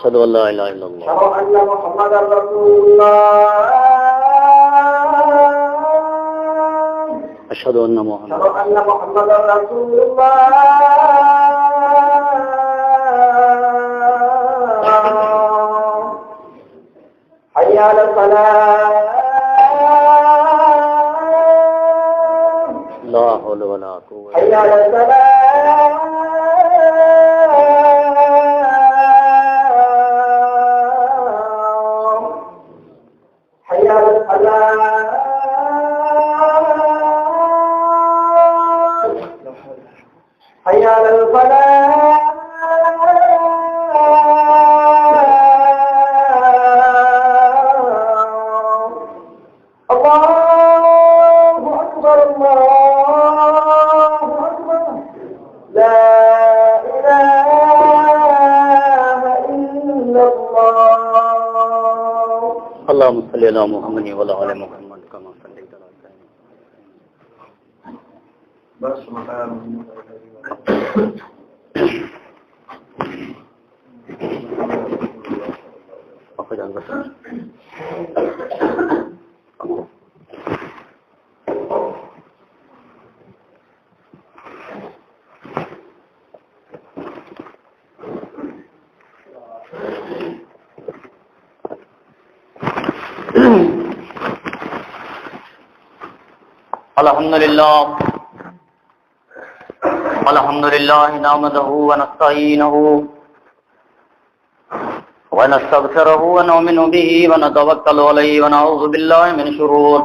أشهد أن لا إله إلا الله أشهد أن محمدا رسول الله أشهد أن محمدا رسول الله حي على الصلاة لا حول ولا قوة حي على الصلاة حي على الصلاة حي على الفلاح الله أكبر الله أكبر لا إله إلا الله. اللهم صل على محمد وعلى آل محمد كما صليت على إبراهيم. الحمد لله نحمده ونستعينه ونستغفره ونؤمن به ونتوكل عليه ونعوذ بالله من شرور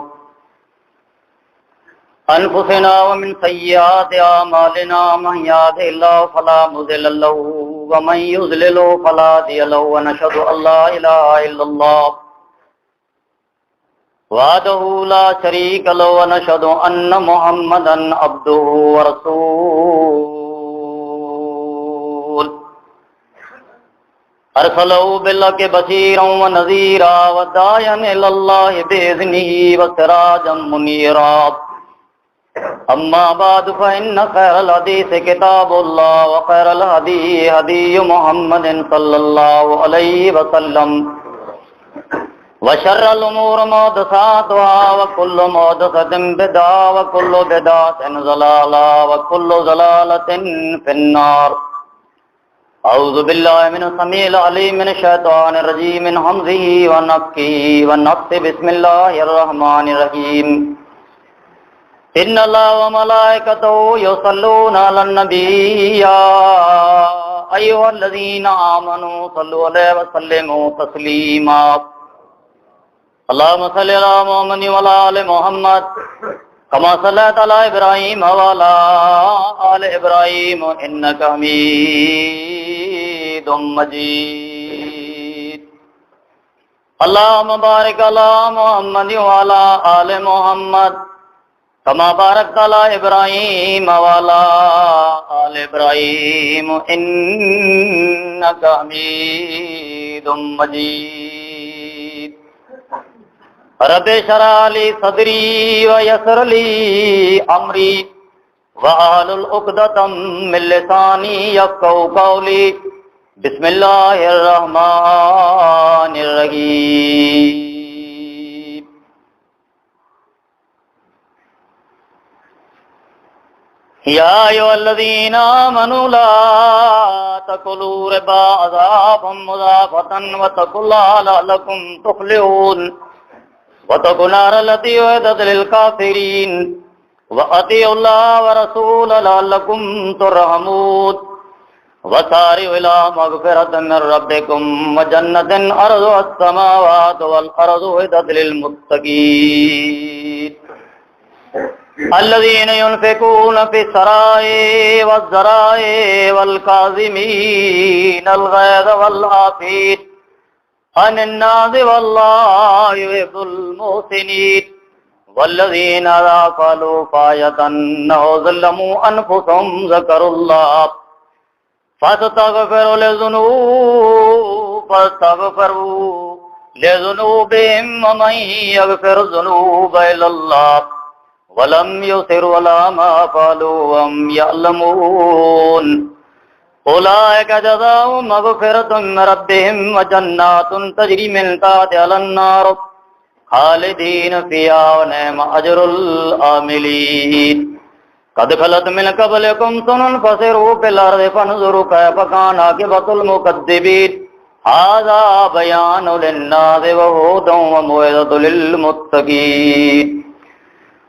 أنفسنا ومن سيئات أعمالنا من يهده الله فلا مضل له ومن يضلل فلا هادي له ونشهد أن لا إله إلا الله وحده لا شريك له ونشهد أن محمدا عبده ورسوله أرسله بالحق بشيرا ونذيرا وداعيا إلى الله بإذنه وسراجا منيرا أما بعد فإن خير الحديث كتاب الله وخير الهدي هدي محمد صلى الله عليه وسلم وشر الأمور محدثاتها وكل محدثة بدعة وكل بدعة ضلالة وكل ضلالة في النار. أعوذ بالله من السميع العليم من الشيطان الرجيم من همزه ونفخه ونفثه. بسم الله الرحمن الرحيم. إن الله وملائكته يصلون على النبي يا أيها الذين آمنوا صلوا عليه وسلموا تسليما. اللهم صل على محمد وعلى آل محمد كما صليت على إبراهيم وعلى آل إبراهيم إنك حميد مجيد. اللهم بارك على محمد وعلى آل محمد كما باركت على إبراهيم وعلى آل إبراهيم إنك حميد مجيد. رب اشرح لي صدري ويسر لي أمري واحلل عقدة من لساني يفقهوا قولي. بسم الله الرحمن الرحيم. يا أيها الذين آمنوا لا تأكلوا ربا أضعافا مضاعفة واتقوا الله لعلكم تفلحون. واتقوا النار التي أعدت للكافرين وأطيعوا الله ورسوله لعلكم ترحمون. وسارعوا إلى مغفرة من ربكم وجنة أرضها السماوات والأرض أعدت للمتقين الذين ينفقون في السراء والضراء والكاظمين الغيظ والعافين عن الناس والله يحب المحسنين. والذين إذا فعلوا فاحشة أو ظلموا أنفسهم ذكروا الله فاستغفروا فاستغفروا لذنوبهم ومن يغفر الذنوب إلا الله ولم يصروا على ما فعلوا وهم يعلمون أولئك جزاؤهم مغفرة من ربهم وجنات تجري من تحتها الأنهار خالدين فيها ونعم أجر العاملين قد خلت من قبلكم سنن فسيروا في الأرض فانظروا كيف كان عاقبة المكذبين هذا بيان للناس وهدى وموعظة للمتقين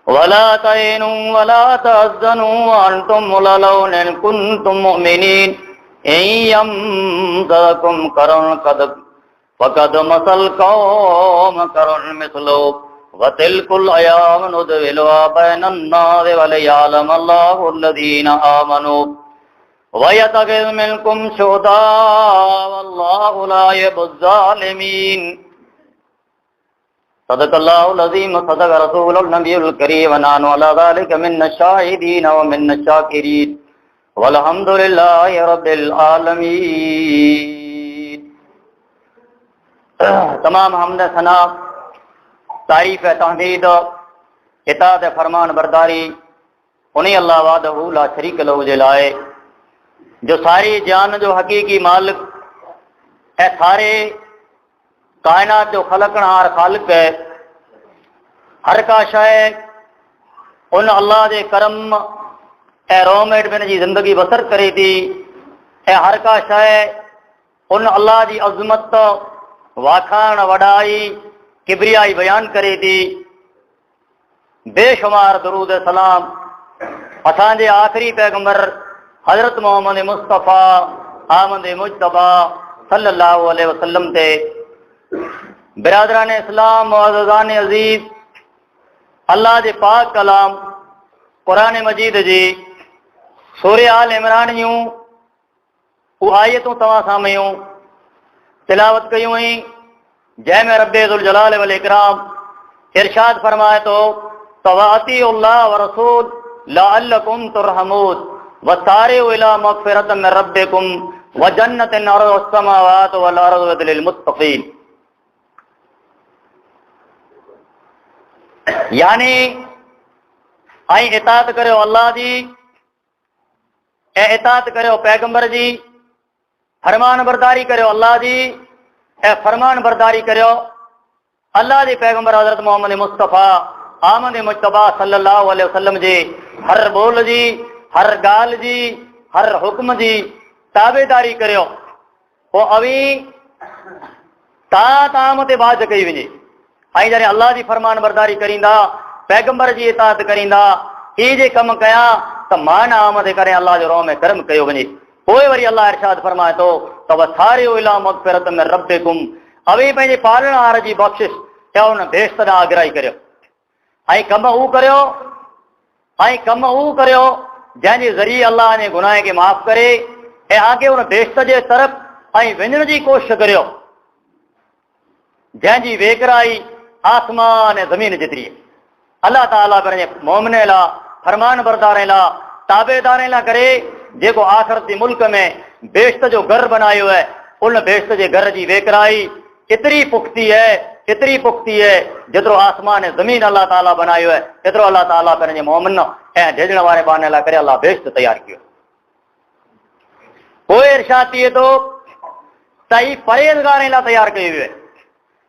ولا تهنوا ولا تحزنوا وأنتم الأعلون إن كنتم مؤمنين إن يمسسكم كرح فقد مس القوم كرح مثله وتلك الأيام نداولها بين الناس وليعلم الله الذين آمنوا ويتخذ منكم شهداء والله لا يحب الظالمين صدق الله العظيم وصدق رسوله النبي الكريم ونحن على ذلك من الشاهدين ومن الشاكرين والحمد لله رب العالمين. तमाम हमद सना तारीफ तहमीद इताअत फरमान बरदारी उन्हीं अल्लाह वाहदहू ला शरीक लहू जे लाए जो सारी जान जो हकीकी मालिक है, सारे कायनात जो खलकनहार खालिक है। हर का शय उन अल्लाह के करम ए रोमेट में जी जिंदगी बसर करे थी। हर का शय उन अल्लाह की अजमत वाखाण वडाई किबरियाई बयान करे थी। बेशुमार दरूद सलाम असांजे आखिरी पैगंबर हजरत मोहम्मद मुस्तफ़ा आमद मुजतबा सल्लल्लाहु अलैहि वसल्लम ते। बिरादरान इस्लाम मुअज़्ज़ज़ान अजीज, अल्लाह जे पाक कलाम कुरान मजीद जी सूरह आल इमरान जूं उ आयतूं तव्हां साम्हूं तिलावत कयूं हुई, जंहिंमें रब्बे ज़ुल जलाल वल इकराम इरशाद फरमाए तो तवाअतीउल्लाह व रसूल लअल्लकुम तुरहमून वसारिउ इला मग़फ़िरतिन मिन रब्बिकुम व जन्नतिन अर्दुहा अस्समावातु वल अर्दु उ'द्दत लिल मुत्तक़ीन। यानी आई इताअत करो अल्लाह जी, ए इताअत करो पैगंबर जी, फरमान बरदारी करो अल्लाह जी, ए फरमान बरदारी करो अल्लाह जी पैगंबर हजरत मोहम्मद मुस्तफ़ा आमद मुजतबा सल्लल्लाहु अलैहि वसल्लम जी हर बोल जी, हर गाल जी, हर हुक्म जी ताबेदारी करो। वो अवी ताम ते बाज कई वञे। आई जॾहिं अल्लाह जी फरमान बरदारी करींदा, पैगंबर जी इताअत करींदा, ही जे कम कया त मान आमद करे अल्लाह जो रोह में कर्म कयो वञे। पोइ वरी अल्लाह इरशाद फरमाए तो वसारिउ इला मग़फ़िरतिन मिन रब्बिकुम, अवी पंहिंजे पालणहार जी बख़्शिश या उन बेश्त ॾांहुं अग्राही करियो। ऐं कम हू करियो जंहिंजे ज़रिए अल्लाह ने गुनाह खे माफ़ करे ऐं आगे उन बेश्त जे तरफ़ ऐं वञण जी कोशिश करियो जंहिंजी वेकराई आसमान ऐं ज़मीन जेतिरी आहे। अल्लाह ताला पंहिंजे मोमिन लाइ, फरमान बरदार लाइ, ताबेदार लाइ करे जेको आख़िरत जे मुल्क में बेश्त जो घर बनायो है, उन बेश्त जे घर जी वेकराई एतिरी पुख्ती है जेतिरो आसमान ऐं ज़मीन अल्लाह ताला बनायो है, एतिरो अल्लाह ताला पंहिंजे मोमिन ऐं झेजण वारे बाने लाइ करे अल्लाह बेश्त तयारु कयो। पोइ इरशाद थिए थो त ही परहेज़गारनि लाइ तयारु कयो वियो आहे,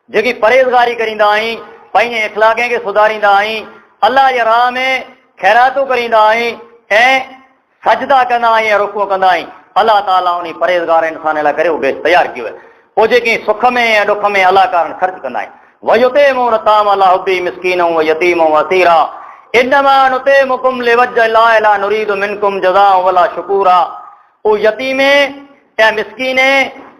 जेकी परहेज़गारी करींदा आहीं, पंहिंजे इख़लाक़ खे सुधारींदा आहीं, अल्लाह जे राह में ख़ैरातूं करींदा आहीं ऐं सजदा कंदा आहीं ऐं रुकू कंदा आहीं, अल्लाह ताला उन परहेज़गार इंसान लाइ करे उहो बेश्त तयारु कयो आहे। पोइ जेकी सुख में ऐं ॾुख में अल्लाह कारण ख़र्च कंदा आहिनि। वयुतिमून ताम अला हुब्बी मिस्कीनन व यतीमन व असीरा इन्नमा नुतिमुकुम लिवज्हि अल्लाह ला नुरीदु मिनकुम जज़ाअ वला शुकूरा। उहो यतीम ऐं मिस्कीन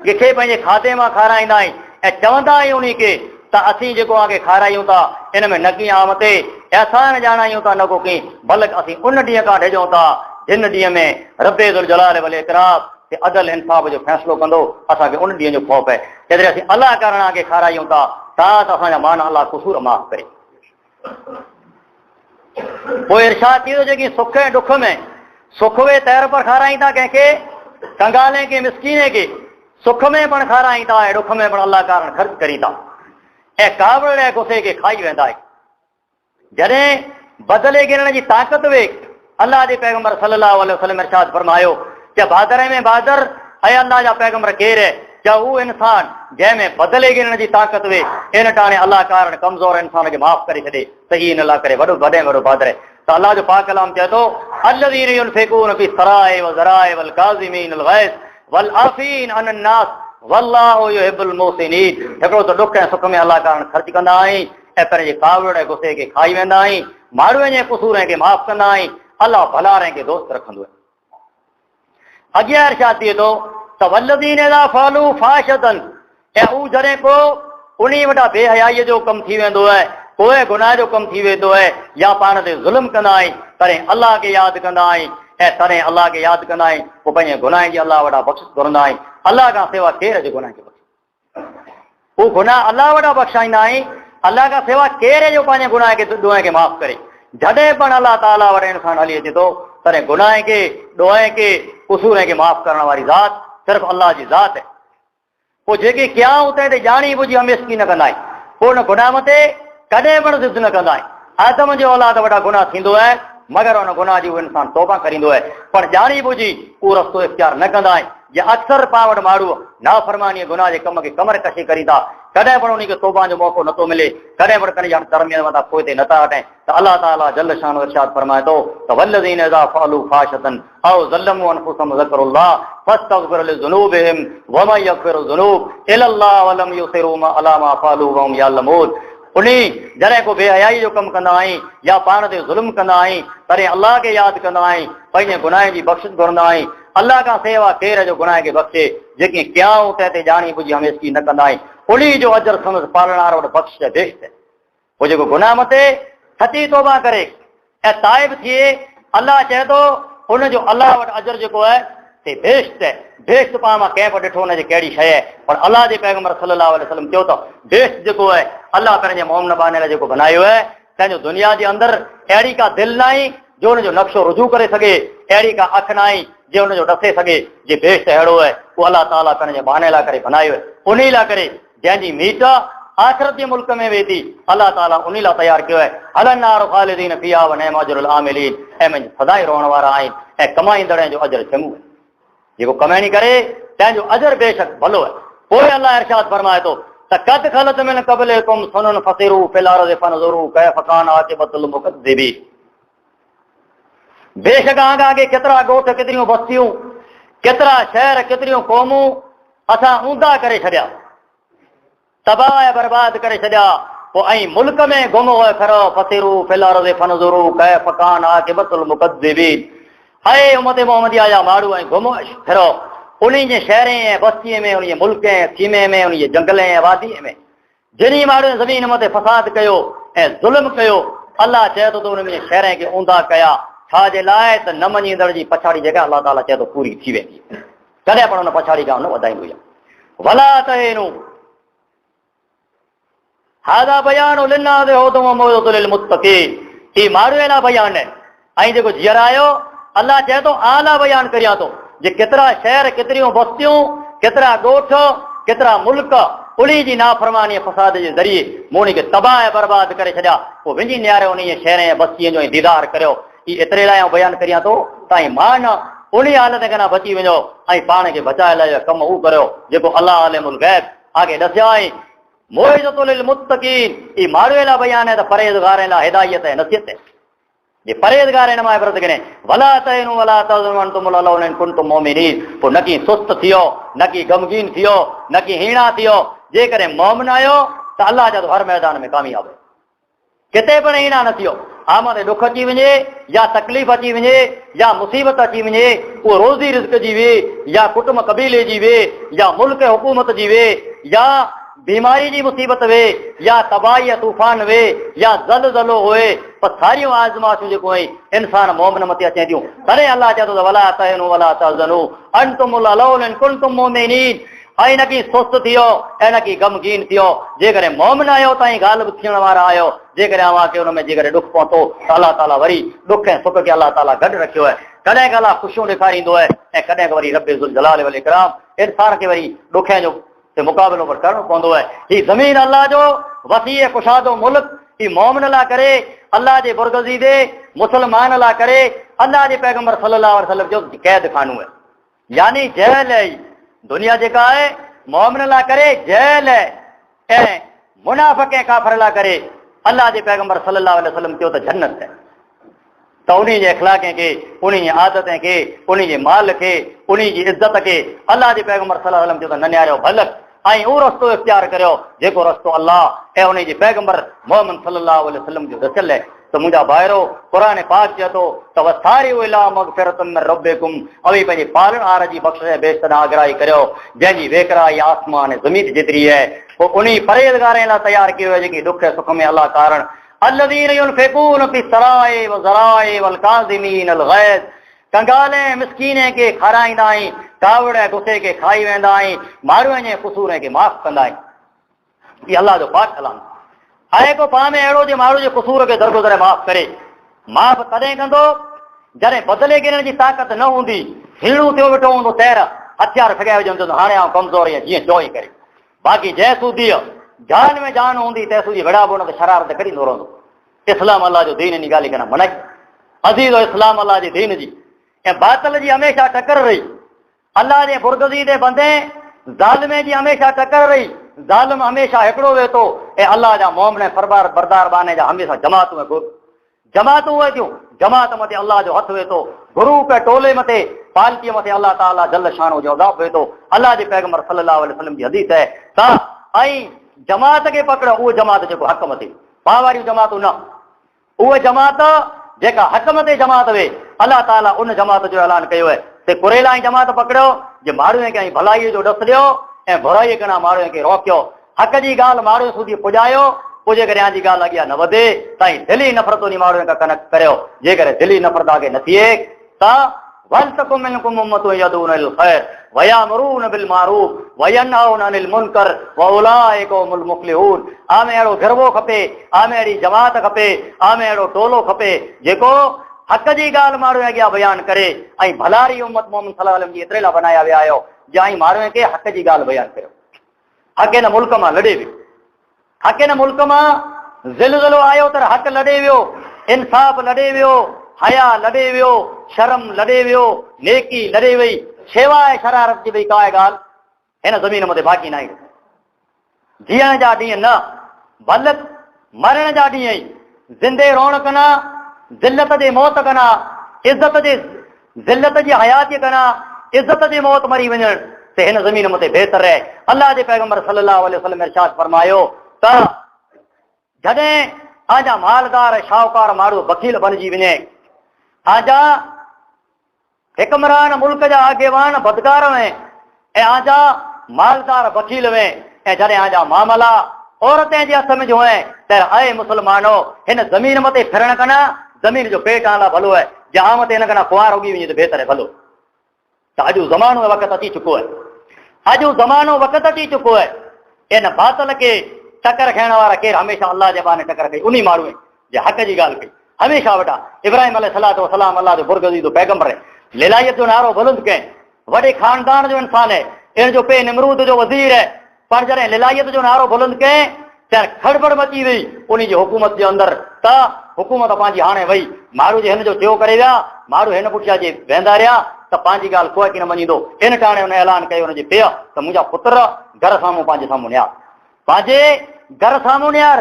खे पंहिंजे खाते मां खाराईंदा आहिनि ऐं चवंदा आहियूं उन खे त असीं जेको आहे खारायूं था इन में न की आमते एहसान ॼाणायूं था न को की, बल्कि असीं उन ॾींहं खां डिॼूं था जिन ॾींहं में रब्बे ज़ुल जलाल वल इकराम ते अदल इंसाफ़ जो फ़ैसिलो कंदो। असांखे उन ॾींहं जो ख़ौफ़ आहे। जेतिरे असीं अलाह करणा खे खारायूं था त असांजा मान अलाह क़सूर माफ़ करे। पोइ इरशाद थी थो जेकी सुख ऐं ॾुख में सुख वे तौर पर खाराईंदा कंहिंखे कंगाले के मिसकीने के सुख में पण खाराईंदा ऐं ॾुख में पण अल्लाह कारण ख़र्च करींदा ऐं कावड़ ऐं गुस्से खे खाई वेंदा आहिनि। जॾहिं बदिले गिरण जी ताक़त वे अल्लाह जे पैगंबर सल्लल्लाहु अलैहि वसल्लम इरशाद फरमायो क्या बादर में बादर ऐं अल्लाह जा पैगंबर केर है क्या वो इंसान जंहिंमें बदिले गिरण जी ताक़त वे इन टाणे अल्लाह कारण कमज़ोर इंसान खे माफ़ करे छॾे त ही इन लाइ करे वॾो वॾे वॾो बादर आहे। त अल्लाह जो पाक कलाम चए थो अल्लज़ीन युनफ़िक़ून फ़ी सराए व ज़राए वल काज़िमीन अल ग़ैज़ वल आफ़ीन अन अन्नास वल्लाहु युहिब्बुल मुहसिनीन। हिकिड़ो त ॾुख ऐं सुख में अल्लाह कारण ख़र्च कंदा आहीं ऐं पंहिंजे कावड़ ऐं गुस्से खे खाई वेंदा आहीं, माण्हुनि जे कुसूरनि खे माफ़ कंदा आहीं, अल्लाह भलारनि खे दोस्त रखंदो आहे। अॻियां इरशाद थिए थो त वल्लज़ीन इज़ा फ़अलू फ़ाहिशतन ऐं हू जॾहिं को उन वटां बेहयाईअ जो कमु थी वेंदो आहे, कोई गुनाह जो कमु थी वेंदो आहे या पाण ते ज़ुल्म कंदा आहीं तॾहिं अल्लाह खे यादि कंदा आहीं ऐं तॾहिं अल्लाह खे यादि कंदा आहीं पोइ पंहिंजे गुनाह जी अल्लाह वटां बख़्शिश घुरंदा आहीं। अल्लाह खां सवाइ केर जे गुनाह खे बख़्शे हू गुनाह अल्लाह वटां बख़्शाईंदा आहीं। अल्लाह खां सवाइ केर जो पंहिंजे गुनाह खे ॾोहे खे माफ़ करे। जॾहिं पण अल्लाह ताला वटि इंसान हली अचे थो तॾहिं गुनाह खे ॾोहे खे कुसूर खे माफ़ करण वारी ज़ात सिर्फ़ु अल्लाह जी ज़ात आहे। पोइ जेके कयां उते ते ॼाणी बुझी हमेशह न कंदा आहिनि, पोइ हुन गुनाह ते कॾहिं पण ज़िद न कंदा आहिनि। आदम जो औलाद वॾा गुनाह थींदो आहे मगर हुन गुनाह जी उहो इंसान तौबा करींदो आहे, पर ॼाणी बुझी उहो रस्तो इख़्तियार न कंदा आहिनि। जे अक्सर पाण वटि माण्हू नाफ़रमानीअ गुनाह जे कम खे कमर कशी करी था, कॾहिं पण उनखे तौबा जो मौक़ो नथो मिले, कॾहिं पण कॾहिं तरमियत मथां पोइ ते नथा हटनि त अल्लाह ताला जल शान इरशाद फरमाए थो त वल्लज़ीन इज़ा फ़अलू फ़ाहिशतन औ ज़लमू अनफुसहुम ज़करुल्लाह फस्तग़फिर लिज़ुनूबिहिम वमन यग़फिरु ज़ुनूब इल्लल्लाह वलम युसिरू अला मा फ़अलू वहुम यअलमून। उन्हीं जॾहिं को बेहयाई जो कमु कंदा आहीं या पाण ते ज़ुल्म कंदा आहीं तॾहिं अल्लाह खे यादि कंदा आहीं, पंहिंजे गुनाह जी बख़्शिश घुरंदा आहीं। अल्लाह खां सवाइ केर जो गुनाह खे बख़्शे जेके कयां तंहिं ते ॼाणी बुझी हमेशह न कंदा आहीं, उन्हीं जो अजर संदसि पालणारो वटि बख़्शिश आहे बेश्त आहे। पोइ जेको गुनाह मथे सची तौबा करे ऐं ताइब थिए अल्लाह चए थो उनजो अल्लाह वटि अजर जेको आहे से बेश्त आहे। बेश्त पाण मां कंहिं बि ॾिठो हुनजी कहिड़ी शइ आहे, पर अल्लाह जे पैगंबर सल्लल्लाहु अलैहि वसल्लम चयो त बेश्त जेको आहे अल्लाह पंहिंजे मोहम्मद बाने लाइ जेको बनायो आहे तंहिंजो दुनिया जे अंदरि अहिड़ी का दिलि न आई जो हुनजो नक्शो रुजू करे सघे, अहिड़ी का अखि न आई जे हुनजो ॾसे सघे। जे बेश्त अहिड़ो आहे उहो अल्लाह ताला पंहिंजे बहाने लाइ करे बनायो आहे। उन लाइ करे जंहिंजी मीट आख़िरत जे मुल्क में वेंदी अल्लाह ताला उन लाइ तयारु कयो आहे। हलन्नार ख़ालिदीन फ़ीहा व निअम अजरुल आमिलीन ऐं मुंहिंजी सदाई रहण वारा आहिनि ऐं कमाईंदड़ जो अजर चङो आहे। जेको कमाइणी करे तंहिंजो अजर बेशक भलो आहे। पोइ अल्लाह इरशाद फरमाए थो त कद खलत मिन क़बलिकुम सुनन फसिरू फिल अर्ज़ि फनज़ुरू कैफ़ कान आक़िबतुल मुकज़्ज़िबीन। बेशक आगे केतिरा ॻोठ केतिरियूं बस्तियूं केतिरा शहर केतिरियूं क़ौमूं असां ऊंधा करे छॾिया, तबाह ऐं बर्बाद करे छॾिया। पोइ ऐं मुल्क में घुमो फिरो फसिरू फिल अर्ज़ि फनज़ुरू कैफ़ कान आक़िबतुल मुकज़्ज़िबीन। ऐं उम्मत मोहम्मदिया जा माण्हू ऐं घुमो फिरो उन्हीं जे शहरे ऐं बस्तीअ में, उन मुल्क ऐं सीमे में, उन जंगल ऐं वादीअ में जिन्ही माण्हुनि ज़मीन मथे फसाद कयो ऐं ज़ुल्म कयो अल्लाह चए थो त उन में शहर खे ऊंधा कया। छाजे लाइ त न मञींदड़ जी पछाड़ी जेका अल्लाह ताला चए थो पूरी थी वेंदी, कॾहिं पण हुन पछाड़ी खां न वधाईंदो आहे। वला तहिनू हादा बयानु लिन्नास हुदम व मौइज़तुल लिलमुत्तक़ीन। ही माण्हू लाइ बयान आहे ऐं जेको जीअरायो अल्लाह चए थो आला बयान करियां थो जे केतिरा शहर केतिरियूं बस्तियूं केतिरा ॻोठ केतिरा मुल्क उन्हीं जी नाफ़रमानी फसाद जे ज़रिए मूं उन खे तबाह ऐं बर्बाद करे छॾिया। पोइ विझी नियारे उन शहर ऐं बस्तीअ जो दीदार करियो। ही एतिरे लाइ बयानु करियां थो त मां न उन हालत खां बची वञो ऐं पाण खे बचाए लाइ कमु उहो करियो जेको अल्लाह आलिमुल गैब आगे ॾसिया ऐं मौइज़तुल लिलमुत्तक़ीन। ही माण्हू लाइ बयान आहे त परहेज़गारनि लाइ हिदायत ऐं नसीहत आहे। जे परहेज़गार हिन मां इबरत करें वला तहिनू वला तहज़नू अंतुमुल अलाउना इन कुंतुम मोमिनीन। पोइ न की सुस्त थियो न की गमगीन थियो न की हीणा थियो। जेकॾहिं मोमिन आहियो त अल्लाह जा हर मैदान में कामयाब आहे, किथे पण हीणा न थियो। आमद ॾुख अची वञे या तकलीफ़ अची वञे या मुसीबत अची वञे, उहो रोज़ी रिज़्क़ जी वे या कुटुंब कबीले जी वे या मुल्क हुकूमत जी वे या बीमारी जी मुसीबत वे या तबाही तूफ़ान वे या ज़लज़लो हुए, पर सारियूं आज़माइशूं जेको इंसान मोमिन मथे अचे थियूं तॾहिं अल्लाह चए थो त वला तहिनू वला तहज़नू अंतुमुल अलाउना इन कुंतुम मोमिनीन। ऐं न की सुस्त थियो ऐं न की गमगीन थियो। जेकॾहिं मोमिन आहियो त ग़ालिब थियण वारा आहियो। जेकॾहिं अव्हां खे हुन में जेकॾहिं ॾुख पहुतो त अल्लाह ताला वरी ॾुख ऐं सुख खे अल्लाह ताला गॾु रखियो आहे। कॾहिं अलाह ख़ुशियूं ॾेखारींदो आहे ऐं कॾहिं वरी रब ज़ुल जलाल वल इकराम इंसान खे वरी ॾुखियां जो मुक़ाबिलो पर करणो पवंदो आहे। हीअ ज़मीन अलाह जो वसी कुशादो मुल्क ही मोमिन लाइ करे, अलाह जे बुरगज़ीदे मुसलमान लाइ करे, अलाह जे पैगंबर सल्लल्लाहु अलैहि वसल्लम जो क़ैद खानो आहे, यानी जेल आहे। दुनिया जेका आहे मोमिन लाइ करे जेल आहे ऐं मुनाफ़िक़ ऐं काफ़िर लाइ करे अलाह जे पैगंबर सल्लल्लाहु अलैहि वसल्लम चयो त जन्नत आहे। त उन जे अखलाक़ खे, उन जी आदत खे, उन जे माल खे, उन जी इज़त खे अलाह जे पैगंबर सल्लल्लाहु अलैहि वसल्लम चयो त न निहारियो भलक ऐं उहो रस्तो इख़्तियार करियो जेको रस्तो अलाह ऐं उन जे पैगंबर मोहम्मद सल्लल्लाहु अलैहि वसल्लम जो रसियल आहे। त मुंहिंजा भाइरो क़ुर पाक चए थो त वसारियो इला मग़फ़िरतम मिन रब्बिकुम, अवी पंहिंजे पालणहार जी बख़्शिश बेशतर आगराही करियो जंहिंजी वेकराई आसमान ऐं ज़मीन जेतिरी आहे। पोइ उन परहेज़गारनि लाइ तयारु कयो आहे जेकी ॾुख सुख में अलाह कारण الذين ينفقون في السراء والضراء والكاظمين الغيظ, कंगाले मिसकीने खे खाराईंदा आहीं, कावड़ ऐं गुस्से खे खाई वेंदा आहीं, माण्हुनि जे क़सूर खे माफ़ कंदा आहीं। इहा अलाह जो पाक कलाम आहे। को पाण में अहिड़ो जे माण्हू जे क़सूर खे दरगुज़र माफ़ करे, माफ़ तॾहिं कंदो जॾहिं बदिले गिरण जी ताक़त न हूंदी, हीणो थियो वेठो हूंदो तैर हथियार फॻाए विझंदो हाणे आउं कमज़ोर आहियां जीअं चोई करे। बाक़ी जंहिं सूदी जान में जान हूंदी तंहिं सूदी विड़ा बोन ते शरारत करींदो रहंदो। इस्लाम अलाह जो दीन इन ॻाल्हि करणु मनाई अज़ीज़ इस्लाम अलाह जी दीन जी ऐं बातिल जी हमेशह टकर रही। अलाह जे बुरगज़ीदे बंदे ज़ालिमे जी हमेशह टकर रही। ज़ालिम हमेशह हिकिड़ो वेह थो ऐं अलाह जा मोमिन फरबार बरदार बाने जा हमेशह जमातूं उहे थियूं। जमात मथे अलाह जो हथु वेठो, ग्रुप ऐं टोले मथे पालकीअ मथे अलाह ताला जल शानो जो अज़ाब वेठो। अलाह जे पैगंबर सल्लल्लाहु अलैहि वसल्लम जी हदीस आहे त ऐं जमात खे पकड़ो, उहो जमात जेको हक़ मथे, पाण वारियूं जमातूं न, उहे जमात जेका हक़ मथे जमात वे, अलाह ताला उन जमात जो ऐलान कयो आहे त कुरेला जी जमात पकड़ियो जे माण्हुनि खे भलाईअ जो ॾस ॾियो ऐं बुराईअ खां माण्हुनि खे रोकियो। हक़ जी ॻाल्हि माण्हू सूदी पुॼायो, पुॼे करे जी ॻाल्हि अॻियां न वधे ताईं दिली नफ़रत उन माण्हुनि खां कनक करियो। जेकॾहिं दिली नफ़रत आगे न थिए त वलतकुम मिनकुम उम्मतुन यदून इलल ख़ैर वयअमरून बिल मारूफ वयनहौन अनिल मुनकर वउलाइका हुमुल मुफ़्लिहून। आमे अहिड़ो गिरवो खपे, आमे अहिड़ी जमात खपे, आमे अहिड़ो टोलो खपे जेको हक़ जी ॻाल्हि माण्हू अॻियां बयानु करे ऐं भलारी उम्मत मोहम्मद सल्लल्लाहु अलैहि वसल्लम जी एतिरे लाइ बनाया विया आहियो जंहिं माण्हुनि खे हक़ जी ॻाल्हि बयानु करियो। हक़ हिन मुल्क मां लॾे वियो, हक़ हिन मुल्क मां ज़िलज़िलो आयो त हक़ लॾे वियो, इंसाफ़ लॾे वियो, हया लॾे वियो, शर्म लॾे वियो, नेकी लॾे वई, शेवाए शरारत जी भई का ॻाल्हि हिन ज़मीन मथे बाक़ी न आहे। जीअण जा ॾींहं न, बल्कि मरण जा ॾींहं ई, ज़िंदे रौनक न, ज़िल्लत जे मौत कना, इज़त जे ज़िल्लत जी हयाती कना, इज़त जे मौत मरी वञण ते हिन ज़मीन मथे बहितर आहे। अलाह जे पैगंबर सल्लल्लाहु अलैहि वसल्लम इरशाद फरमायो त जॾहिं आजा मालदार शाहूकार माण्हू वकील बणिजी वञे, आजा हिकमरान मुल्क जा आगेवान बदकार में ऐं आजा मालदार वकील में ऐं जॾहिं आजा मामला औरतें जे हथ में जो है त ऐं मुसलमानो हिन ज़मीन मथे फिरण कना ज़मीन जो पेट आला भलो आहे, जे आम ते हिन कना कुंवार उगी वञे त बहितर आहे भलो। त अॼु ज़मानो वक़्तु अची चुको आहे, अॼु ज़मानो वक़्तु अची चुको आहे। इन बातल खे टकर खाइण वारा केरु हमेशह अलाह जे बहाने टकर कई, उन माण्हू जे हक़ जी ॻाल्हि कई हमेशह वॾा। इब्राहिम अलैहिस्सलातु वसलाम अलाह जो बुरगज़ीदो पैगंबर है, लिलायत जो नारो बुलंद कयईं, वॾे ख़ानदान जो इंसान है, इन जो पे निमरूद जो वज़ीर है, पर जॾहिं लिलायत जो नारो बुलंद कयईं त खड़बड़ मची वई उन जी हुकूमत जे अंदरि। त हुकूमत पंहिंजी हाणे वई, माण्हू जे हिन जो थियो करे विया, माण्हू हिन पुठियां जे वेंदा रहिया त पंहिंजी ॻाल्हि कोई की न मञींदो। इन टाणे हुन ऐलान कयो हुनजे पीउ त मुंहिंजा पुत्र घर साम्हूं पंहिंजे साम्हूं निहार, पंहिंजे घर साम्हूं निहार,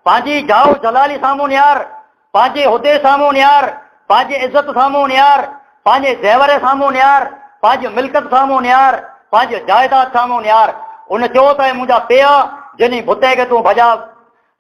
पंहिंजी जाओ जलाली साम्हूं निहार, पंहिंजे हुदे साम्हूं निहार, पंहिंजे इज़त साम्हूं निहार, पंहिंजे ज़ेवर साम्हूं निहार, पंहिंजी मिल्कत साम्हूं निहार, पंहिंजे जायदाद साम्हूं निहार। उन चयो त मुंहिंजा पीउ जिनी बुते खे तूं भॼा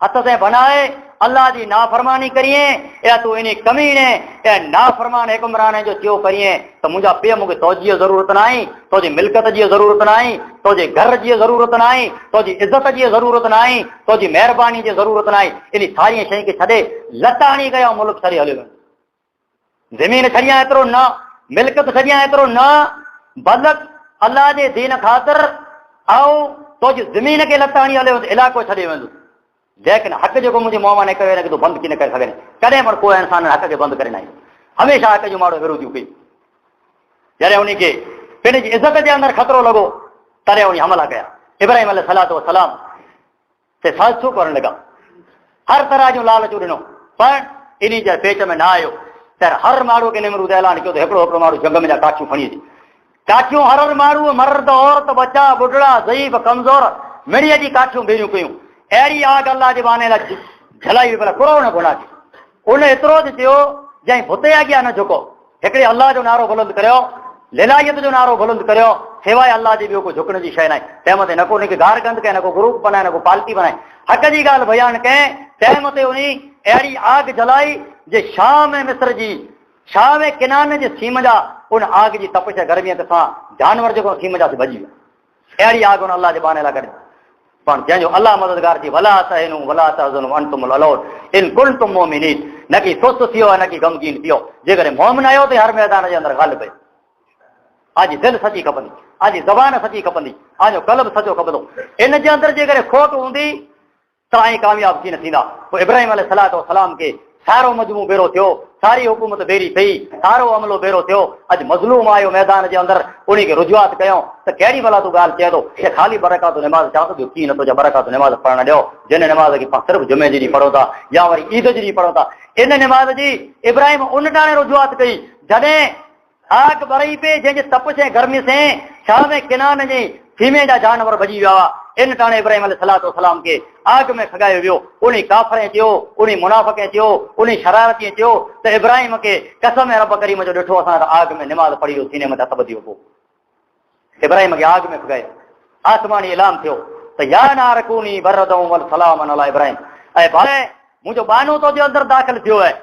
हथ से बनाए अल्लाह जी नाफरमानी करिए या तूं इन कमीने ऐं नाफरमान हुक्मरान जो थियो करिए त मुंहिंजा पीउ मूंखे तोजी ज़रूरत न आहे, तोजी मिल्कत जी ज़रूरत न आहे, तोजे घर जी ज़रूरत न आहे, तोजी इज़त जी ज़रूरत न आहे, तोजी महिरबानी जी ज़रूरत न आहे। इन सारी शइ खे छॾे लताणी कयो, मुल्क छॾे हलियो वञो, ज़मीन छॾियां एतिरो न, मिल्कत छॾियां एतिरो न, बल्कि अल्लाह जे दीन ख़ातिर ऐं तोजी ज़मीन खे लताणी हलियो इलाइक़ो छॾे वेंदो। लेकिन हक़ जेको मुंहिंजे मुंहं न करे हिनखे तूं बंदि कीअं न करे सघे, कॾहिं पण कोई इंसान हक़ खे बंदि करे न, हमेशह हक़ जो माण्हू विरोधियूं कई। जॾहिं उन खे पंहिंजी इज़त जे अंदरि ख़तरो लॻो तॾहिं उन हमला कया। इब्राहिम अलैहिस्सलातु वस्सलाम ते साज़िशूं करण लॻा, हर तरह जूं लालचूं ॾिनो, पर इन जे पेच में न आयो त हर माण्हू खे निमरूद ऐलान कयो त हिकिड़ो माण्हू जंग में जा काठियूं खणी अचे। काठियूं हर माण्हू, मर्द, औरत, बच्चा, बुढड़ा, ज़ईफ़, कमज़ोर, मिड़ीअ जी काठियूं भेरियूं कयूं। अहिड़ी आग अल्लाह जे बहाने लाइ जलाई पर कुरो न गुनाह कयो। उन एतिरो ज थियो जंहिं भुते अॻियां न झुको, हिकिड़े अल्लाह जो नारो बुलंद करियो, लिलायत जो नारो बुलंद करियो, सिवाइ अल्लाह जे ॿियो को झुकण जी शइ न आहे। तंहिं ते न को उनखे गार गंद कए, न को ग्रुप बनाए, न को पार्टी बनाए, हक़ जी ॻाल्हि बयानु कऐं। तंहिं ते उन अहिड़ी आग जलाई जे शाम ऐं मिस्र जी, शाम ऐं किनान जे सीम जा उन आग जी तपिश गर्मीअ सां जानवर जेको सीम जा भॼी विया। अहिड़ी आग उन अल्लाह जे बहाने लाइ कढी, पर जंहिंजो अल्लाह मददगार थी, वला तहिनु वला तहज़नु वअंतुमुल अलौन इन कुंतुम मुमिनीन, न की सुस्त थियो न की गमगीन थियो। जेकॾहिं मोमिन आहियो त हर मैदान जे अंदरि ॻाल्हि पए। आज दिलि सची खपंदी, आज ज़बान सची खपंदी, आज कल्ब सचो खपंदो। इन जे अंदरि जेकॾहिं खोट हूंदी त ऐं कामयाब थी न थींदा। पोइ इब्राहिम अलैहिस्सलातु वस्सलाम खे सारो मजमू बेरो थियो, सारी हुकूमत बेरी थी, सारो अमलो बेरो थियो। अॼु मज़लूम आयो मैदान जे अंदरि, उन खे रुजवात कयूं त कहिड़ी भला तूं ॻाल्हि चए थो कि ख़ाली बरकात निमाज़ चवां थो, कीअं नथो चए बरकात निमाज़ पढ़णु ॾियो, जिन निमाज़ खे सिर्फ़ु जुमे जी ॾींहुं पढ़ो था या वरी ईद जी ॾींहुं पढ़ो था। इन निमाज़ जी इब्राहिम उन टाणे रुजवात कई जॾहिं आग ॿरई पे, जंहिंजे तपिश ऐं गर्मी से शाम ऐं किनान जी सीमे जा जानवर भॼी विया हुआ। इन टाणे इब्राहिम अलैहिस्सलातु वस्सलाम खे आग में खगायो वियो। उन काफ़िरें चयो, उन मुनाफ़िक़ें चयो, उन शरारतीअ चयो त इब्राहिम खे कसम ऐं रब करीम जो ॾिठो असां त आग में निमाज़ पढ़ी वियो, सीने में हथ ॿधी वियो। इब्राहिम खे आग में खगायो, आसमानी ऐलान थियो त या नार कूनी बरदम वल सलामन अला इब्राहिम, ऐं भाई मुंहिंजो बानो तुंहिंजे अंदरि दाख़िल थियो आहे,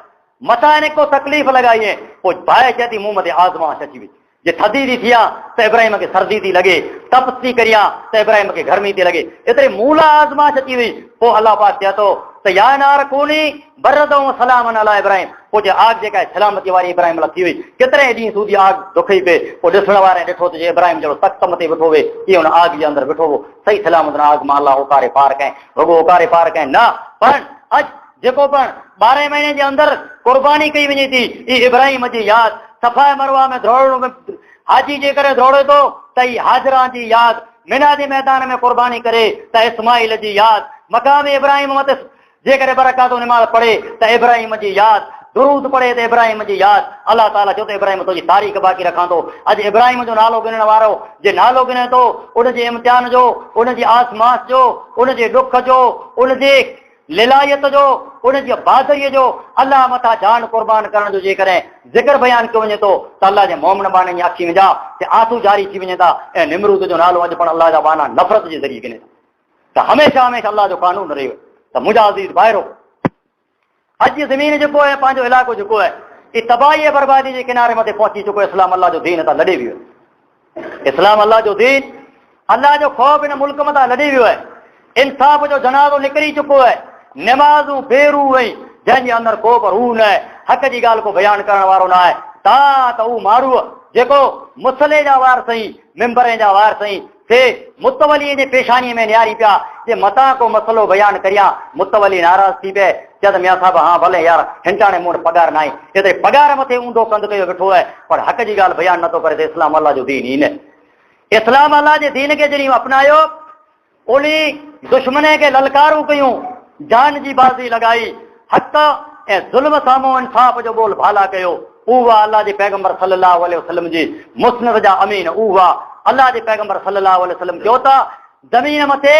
मथां हिन को तकलीफ़ लॻाई आहे। पोइ भाई चए थी मूं मथे आज़माइश अची वई, जे थधी थी थिया त इब्राहिम खे सर्दी थी लॻे, तपस थी करियां त इब्राहिम खे गर्मी थी लॻे, एतिरे मूला आज़माइश अची वई। पोइ अलाह पाक चए थो त या नार कूनी बरदम व सलामन अला इब्राहिम, पोइ जे आग जेका आहे सलामती वारी इब्राहिम लाइ थी वई। केतिरे ॾींहं सूदी आग दुखई पे, पोइ ॾिसण वारे ॾिठो त जे इब्राहिम जहिड़ो तख़्त मथे वेठो हुए, ईअं हुन आग जे अंदरि वेठो हो, सही सलामत आग मां अलाह उकारे पार कयईं। रुॻो उकारे पार कयईं न, पर अॼु जेको पण 12 महीने जे अंदरि कुर्बानी कई वञे थी, ई इब्राहिम जी यादि। सफ़ा मरवा में दौड़णो, हाजी जे करे दौड़े थो त ई हाजरा जी यादि, मिना जे मैदान में कुर्बानी करे त इस्माइल जी यादि, मक़ाम इब्राहिम मत जेकॾहिं बरकातो निमाज़ पढ़े त इब्राहिम जी यादि, दुरूद पढ़े त इब्राहिम जी यादि। अलाह ताला चयो त इब्राहिम तुंहिंजी तारीख़ बाक़ी रखां थो। अॼु इब्राहिम जो नालो गिणण वारो जे नालो गिणे थो, उनजे इम्तिहान जो, उनजी आसमास जो, उनजे ॾुख जो, उनजे लिलायत जो, उनजी बहादुरीअ जो, अल्लाह मथां जान कुर्बान करण जो जेकॾहिं ज़िक्र बयानु कयो वञे थो त अल्लाह जे मोमिन बाणनि जी अखी में जा ते आंसू जारी थी वञे था। ऐं निमरूद जो नालो अॼु पण अल्लाह जा बाना नफ़रत जे ज़रिए गिने त हमेशह हमेशह अल्लाह जो कानून रहियो त मुंहिंजा अज़ीज़ भाइरो, अॼु ज़मीन जेको आहे, पंहिंजो इलाइक़ो जेको आहे, ई तबाही ऐं बर्बादी जे किनारे मथे पहुची चुको आहे। इस्लाम अल्लाह जो दीन तां लॾे वियो आहे। इस्लाम अल्लाह जो दीन, अल्लाह जो ख़ौफ़ इन मुल्क मथां लॾे वियो आहे। इंसाफ़ जो जनाज़ो निकिरी चुको आहे। निमाज़ूं बेरू वई, जंहिंजे अंदरि को बि रूह न आहे, हक़ जी ॻाल्हि को बयानु करण वारो न आहे। तव्हां त उहो माण्हू जेको मुसले जा वार सही, मिंबरे जा वार सही, से मुतवलीअ जे पेशानीअ में निहारी पिया जे मतां को मसलो बयानु करियां, मुतवली नाराज़ थी पिए, चए त मियां साहिब हा भले यार हिंटाणे मूं वटि पगार न आहे, एतिरे पगार मथे ऊंधो कंधु कयो वेठो आहे, पर हक़ जी ॻाल्हि बयानु नथो करे त इस्लाम अल्लाह जो दीन ई न। इस्लाम अल्लाह जे दीन खे जॾहिं अपनायो, उन दुश्मन खे ललकारूं कयूं, जान जी बाज़ी लॻाई, हक़ ऐं ज़ुल्म साम्हूं इंसाफ़ जो बोल भाला कयो। उहा अल्लाह जे पैगंबर सल्लल्लाहु अलैहि वसल्लम जी मुस्नद जा अमीन, उहा अल्लाह जे पैगंबर सल्लल्लाहु अलैहि वसल्लम चयो था ज़मीन मथे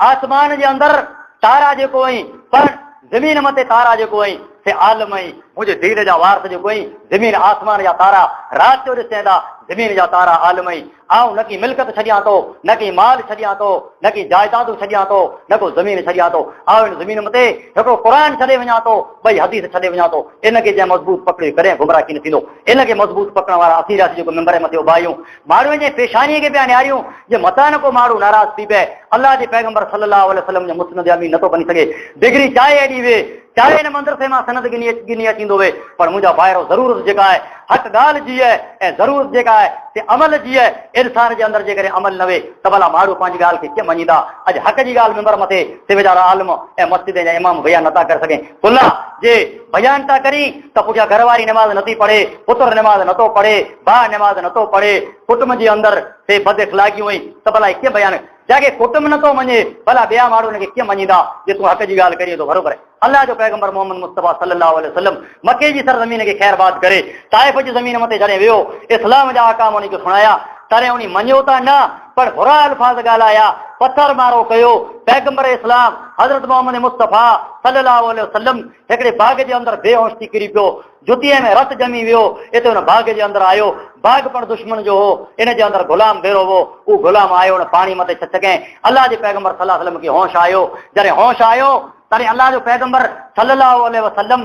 आसमान जे अंदरि तारा जेको आई, पर ज़मीन मथे तारा जेको आई से आलम आई, मुंहिंजे दीन जा वारस जेको आई, ज़मीन आसमान जा तारा राति जो ॾिसे था, ज़मीन जा तारा आलम आई। आऊं न की मिल्कत छॾियां थो, न की माल छॾियां थो, न की जायदादूं छॾियां थो, न को ज़मीन छॾियां थो। आऊं इन ज़मीन मथे हिकिड़ो क़ुरान छॾे वञा थो, ॿई हदीस छॾे वञा थो। इनखे जंहिं मज़बूत पकड़े करे गुमराह कीन थींदो। इनखे मज़बूत पकड़ण वारा असीरासी जेको मिंबर मथे उभायूं, माण्हुनि जे पेशानीअ खे पिया निहारियूं जे मथां न को माण्हू नाराज़ थी पए। अल्लाह जे पैगंबर सल्लल्लाहु अलैहि वसल्लम जो मुस्नद अमीन नथो बनी सघे। डिग्री चाहे एॾी वे, चाहे हिन मदरसे मां सनद गिनी अचींदो वे, पर मुंहिंजा भाइरो ज़रूरत जेका आहे हक़ ॻाल्हि जी आहे, ऐं ज़रूरत जेका आहे से अमल जी आहे। इंसान जे अंदर जेकॾहिं अमल न वे त भला माण्हू पंहिंजी ॻाल्हि खे कीअं मञींदा। अॼु हक़ जी ॻाल्हि मिंबर मथे से वेचारा आलिम ऐं मस्जिद जा इमाम बयान नथा करे सघे। कुल्ला जे बयान था करी त पुठियां घरवारी नमाज़ नथी पढ़े, पुत्र नमाज़ नथो पढ़े, भाउ नमाज़ नथो पढ़े, कुटुंब जे अंदर से बद इख़लाक़ियूं हुई त भला कीअं बयान, जंहिंखे कुटुंब नथो मञे भला ॿिया माण्हू हुनखे कीअं मञींदा जे तूं हक़ जी ॻाल्हि करीं थो। बराबरि अल्लाह जो पैगंबर मोहम्मद मुस्तफ़ा सल्लल्लाहु अलैहि वसल्लम मके जी सरज़मीन खे ख़ैरबाद करे ताइफ़ जी ज़मीन मथे जॾहिं वियो, इस्लाम जा अहकाम उनखे सुणाया, तॾहिं उन मञियो त न पर बुरा अल्फाज़ ॻाल्हाया, पथर मारो कयो। पैगंबर इस्लाम हज़रत मोहम्मद मुस्तफ़ा सल्लल्लाहु अलैहि वसल्लम हिकिड़े बाग़ जे अंदरि बेहोश थी किरी पियो, जुतीअ में रत ॼमी वियो, हिते हुन बाग़ जे अंदरि आयो, बाग़ पण दुश्मन जो हो, इन जे अंदरि गुलाम बेरो हो, उहो गुलाम आयो हुन पाणी मथे छच कयईं। अल्लाह जे पैगंबर सल्लल्लाहु अलैहि वसल्लम खे होश आयो, जॾहिं होश आयो तॾहिं अल्लाह जो पैगंबर सल्लल्लाहु अलैहि वसल्लम